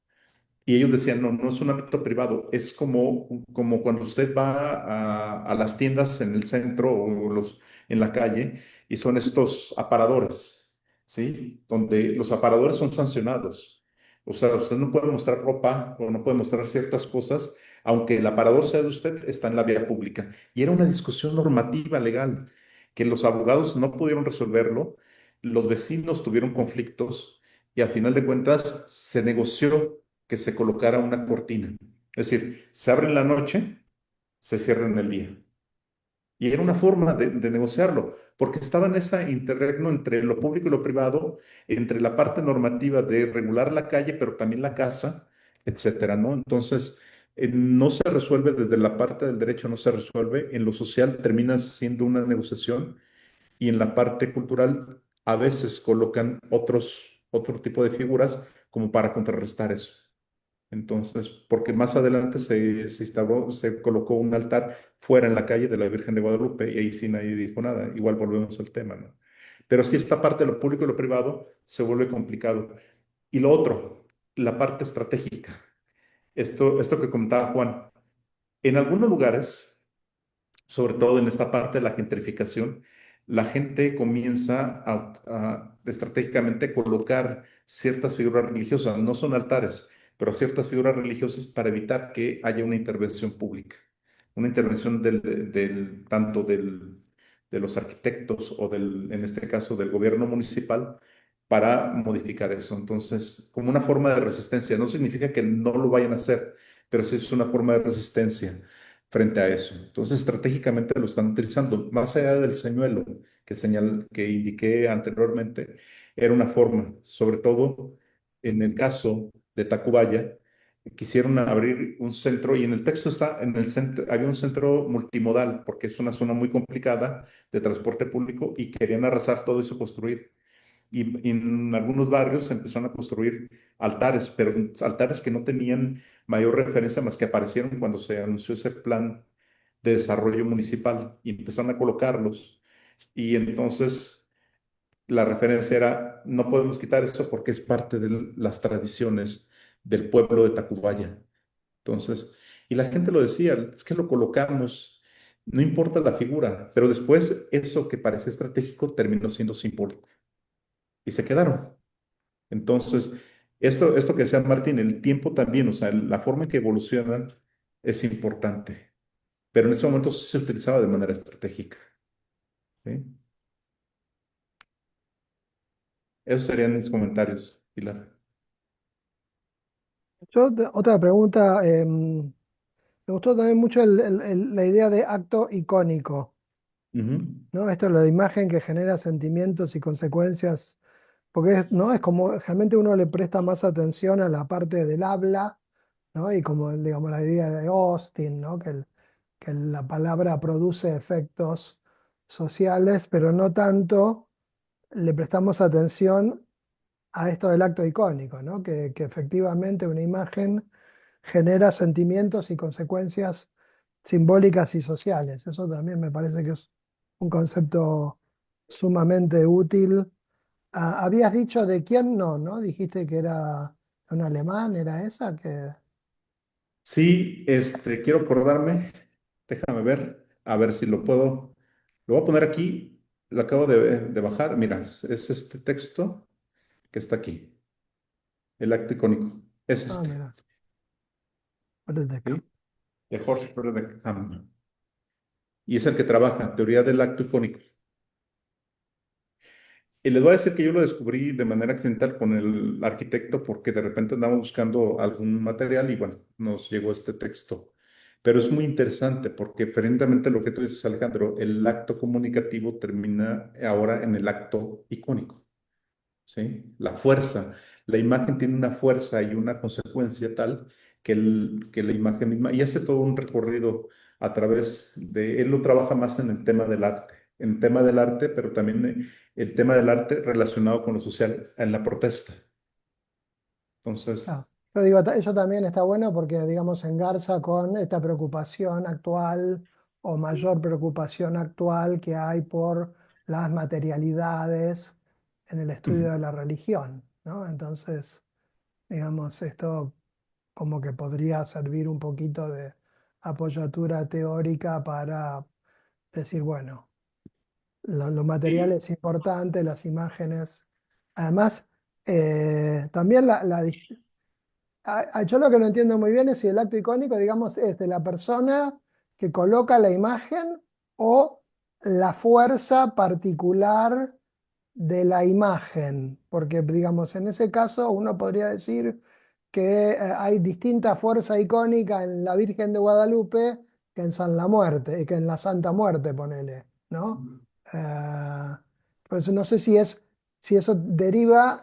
Y ellos decían, no, no es un ámbito privado, es como cuando usted va a las tiendas en el centro o en la calle y son estos aparadores, ¿sí? Donde los aparadores son sancionados. O sea, usted no puede mostrar ropa o no puede mostrar ciertas cosas, aunque el aparador sea de usted, está en la vía pública. Y era una discusión normativa legal que los abogados no pudieron resolverlo, los vecinos tuvieron conflictos y al final de cuentas se negoció que se colocara una cortina. Es decir, se abre en la noche, se cierra en el día. Y era una forma de negociarlo, porque estaba en ese interregno entre lo público y lo privado, entre la parte normativa de regular la calle, pero también la casa, etcétera, ¿no? Entonces, no se resuelve desde la parte del derecho, no se resuelve. En lo social termina siendo una negociación y en la parte cultural a veces colocan otro tipo de figuras como para contrarrestar eso. Entonces, porque más adelante se colocó un altar fuera en la calle de la Virgen de Guadalupe y ahí sí nadie dijo nada. Igual volvemos al tema, ¿no? Pero sí esta parte de lo público y lo privado se vuelve complicado. Y lo otro, la parte estratégica. Esto que comentaba Juan, en algunos lugares, sobre todo en esta parte de la gentrificación, la gente comienza a estratégicamente colocar ciertas figuras religiosas, no son altares, pero ciertas figuras religiosas para evitar que haya una intervención pública, una intervención tanto de los arquitectos o en este caso del gobierno municipal para modificar eso. Entonces, como una forma de resistencia, no significa que no lo vayan a hacer, pero sí es una forma de resistencia frente a eso. Entonces, estratégicamente lo están utilizando. Más allá del señuelo que indiqué anteriormente, era una forma, sobre todo en el caso de Tacubaya, quisieron abrir un centro y en el texto está, en el centro, había un centro multimodal porque es una zona muy complicada de transporte público y querían arrasar todo eso, construir. Y en algunos barrios empezaron a construir altares, pero altares que no tenían mayor referencia más que aparecieron cuando se anunció ese plan de desarrollo municipal y empezaron a colocarlos. Y entonces la referencia era, no podemos quitar esto porque es parte de las tradiciones del pueblo de Tacubaya. Entonces, y la gente lo decía, es que lo colocamos, no importa la figura, pero después eso que parece estratégico terminó siendo simbólico y se quedaron. Entonces, esto que decía Martín, el tiempo también, o sea, la forma en que evolucionan es importante, pero en ese momento sí se utilizaba de manera estratégica. ¿Sí? Esos serían mis comentarios, Pilar. Otra pregunta, me gustó también mucho la idea de acto icónico, Ujú, ¿no? Esto es la imagen que genera sentimientos y consecuencias, porque ¿no? Es como realmente uno le presta más atención a la parte del habla, ¿no? Y como digamos la idea de Austin, ¿no? Que la palabra produce efectos sociales, pero no tanto le prestamos atención a esto del acto icónico, ¿no? Que efectivamente una imagen genera sentimientos y consecuencias simbólicas y sociales. Eso también me parece que es un concepto sumamente útil. Ah, habías dicho de quién no, ¿no? Dijiste que era un alemán, ¿era esa? Que... sí, quiero acordarme, déjame ver, a ver si lo voy a poner aquí, lo acabo de bajar, mira, es este texto que está aquí, el acto icónico, es Ah, mira, ¿sí? De Horst Friedrich Hamm. Y es el que trabaja teoría del acto icónico. Y les voy a decir que yo lo descubrí de manera accidental con el arquitecto porque de repente andamos buscando algún material y bueno, nos llegó este texto. Pero es muy interesante porque frente a lo que tú dices, Alejandro, el acto comunicativo termina ahora en el acto icónico. ¿Sí? La fuerza, la imagen tiene una fuerza y una consecuencia tal que la imagen misma, y hace todo un recorrido a través de, él lo trabaja más en el tema del arte, en tema del arte, pero también el tema del arte relacionado con lo social, en la protesta. Entonces, Ah, pero digo, eso también está bueno porque, digamos, engarza con esta preocupación actual o mayor preocupación actual que hay por las materialidades en el ujú. estudio de la religión, ¿no? Entonces, digamos, esto como que podría servir un poquito de apoyatura teórica para decir, bueno, lo material Sí, es importante, las imágenes. Además, también yo lo que no entiendo muy bien es si el acto icónico, digamos, es de la persona que coloca la imagen o la fuerza particular de la imagen. Porque, digamos, en ese caso uno podría decir que hay distinta fuerza icónica en la Virgen de Guadalupe que en San La Muerte, y que en la Santa Muerte, ponele, ¿no? Eh, pues no sé si eso deriva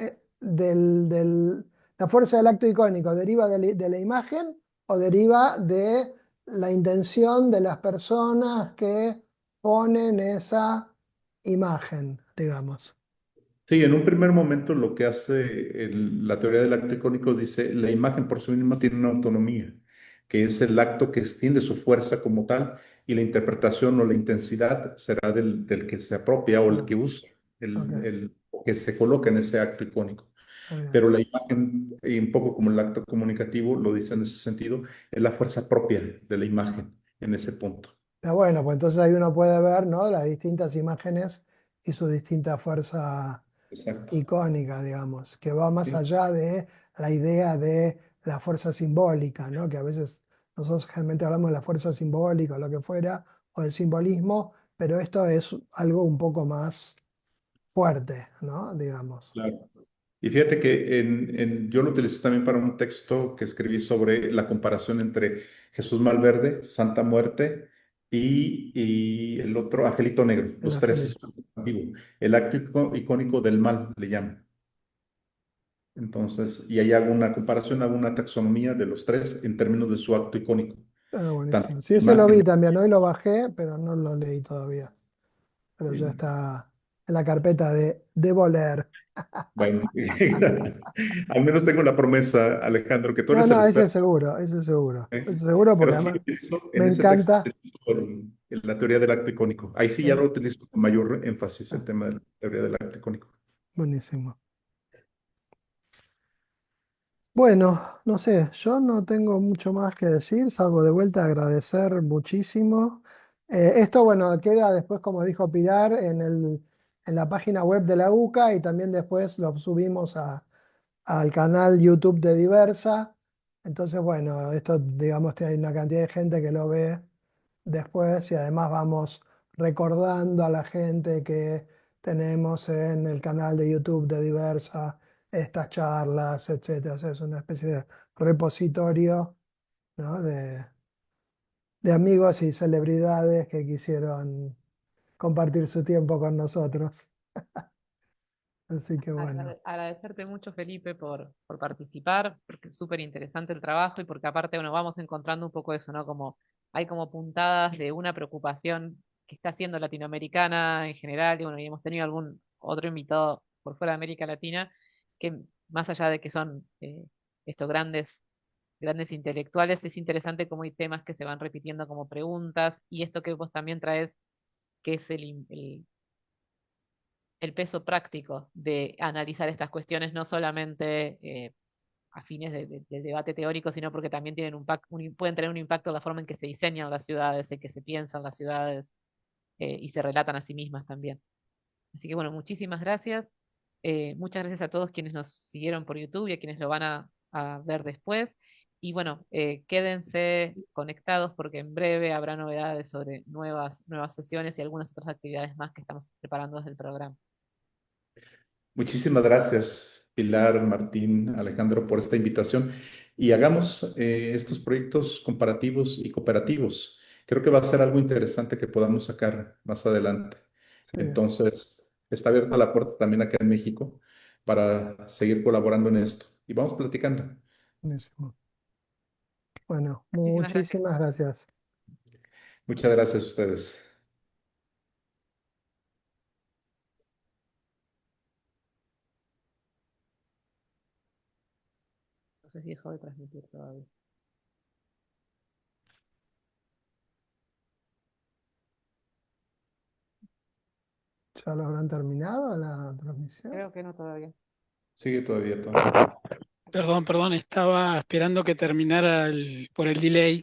la fuerza del acto icónico deriva de la imagen o deriva de la intención de las personas que ponen esa imagen, digamos. sí, en un primer momento lo que hace la teoría del acto icónico dice, la imagen por sí misma tiene una autonomía, que es el acto que extiende su fuerza como tal, y la interpretación o la intensidad será del que se apropia o el Ah, que usa, ok, o que se coloca en ese acto icónico. está bien. Pero la imagen, y un poco como el acto comunicativo, lo dice en ese sentido, es la fuerza propia de la imagen en ese punto. Pero bueno, pues entonces ahí uno puede ver, ¿no? Las distintas imágenes y su distinta fuerza Exacto. icónica, digamos, que va más Sí, allá de la idea de la fuerza simbólica, ¿no? Que a veces nosotros generalmente hablamos de la fuerza simbólica o lo que fuera, o del simbolismo, pero esto es algo un poco más fuerte, ¿no? Digamos. claro. Y fíjate que yo lo utilicé también para un texto que escribí sobre la comparación entre Jesús Malverde, Santa Muerte y el otro Angelito Negro, El los tres angelito. espíritus vivos. El acto icónico del mal, le llaman. Entonces, y ahí hago una comparación, hago una taxonomía de los tres en términos de su acto icónico. Ah, Tanto buenísimo. Sí, ese lo vi imagen, también. Hoy lo bajé, pero no lo leí todavía. Pero ya bien, está en la carpeta de debo leer. bueno, al menos tengo la promesa, Alejandro, que tú No, eres el no, ese experto, seguro, ese seguro. ¿eh? Ese seguro Pero porque sí, además en me ese texto encanta. utilizo la teoría del acto icónico. Ahí sí ya Sí. lo utilizo con mayor énfasis, el Ah, tema de la teoría del acto icónico. buenísimo. Bueno, no sé, yo no tengo mucho más que decir, salvo de vuelta a agradecer muchísimo. Esto, bueno, queda después, como dijo Pilar, en la página web de la UCA y también después lo subimos al canal YouTube de Diversa. Entonces, bueno, esto, digamos, que hay una cantidad de gente que lo ve después y además vamos recordando a la gente que tenemos en el canal de YouTube de Diversa estas charlas, etcétera. O sea, es una especie de repositorio, ¿no? de amigos y celebridades que quisieron compartir su tiempo con nosotros. Así que bueno, Agradecerte mucho, Felipe, por participar, porque es súper interesante el trabajo y porque aparte, bueno, vamos encontrando un poco eso, ¿no? Como hay como puntadas de una preocupación que está siendo latinoamericana en general, y bueno, y hemos tenido algún otro invitado por fuera de América Latina, que más allá de que son estos grandes intelectuales, es interesante cómo hay temas que se van repitiendo como preguntas, y esto que vos también traes, que es el peso práctico de analizar estas cuestiones, no solamente a fines de debate teórico, sino porque también tienen pueden tener un impacto en la forma en que se diseñan las ciudades, en que se piensan las ciudades y se relatan a sí mismas también. Así que bueno, muchísimas gracias. Muchas gracias a todos quienes nos siguieron por YouTube y a quienes lo van a ver después. Y bueno, quédense conectados porque en breve habrá novedades sobre nuevas sesiones y algunas otras actividades más que estamos preparando desde el programa. Muchísimas gracias, Pilar, Martín, Alejandro, por esta invitación y hagamos estos proyectos comparativos y cooperativos. Creo que va a ser algo interesante que podamos sacar más adelante. sí, Entonces, está abierta la puerta también acá en México para seguir colaborando en esto. Y vamos platicando. buenísimo. Bueno, Muchísimas gracias. muchísimas gracias. Muchas gracias a ustedes. No sé si dejó de transmitir todavía. ¿Ya lo habrán terminado la transmisión? Creo que no todavía. Sigue todavía todo. Perdón, estaba esperando que terminara por el delay.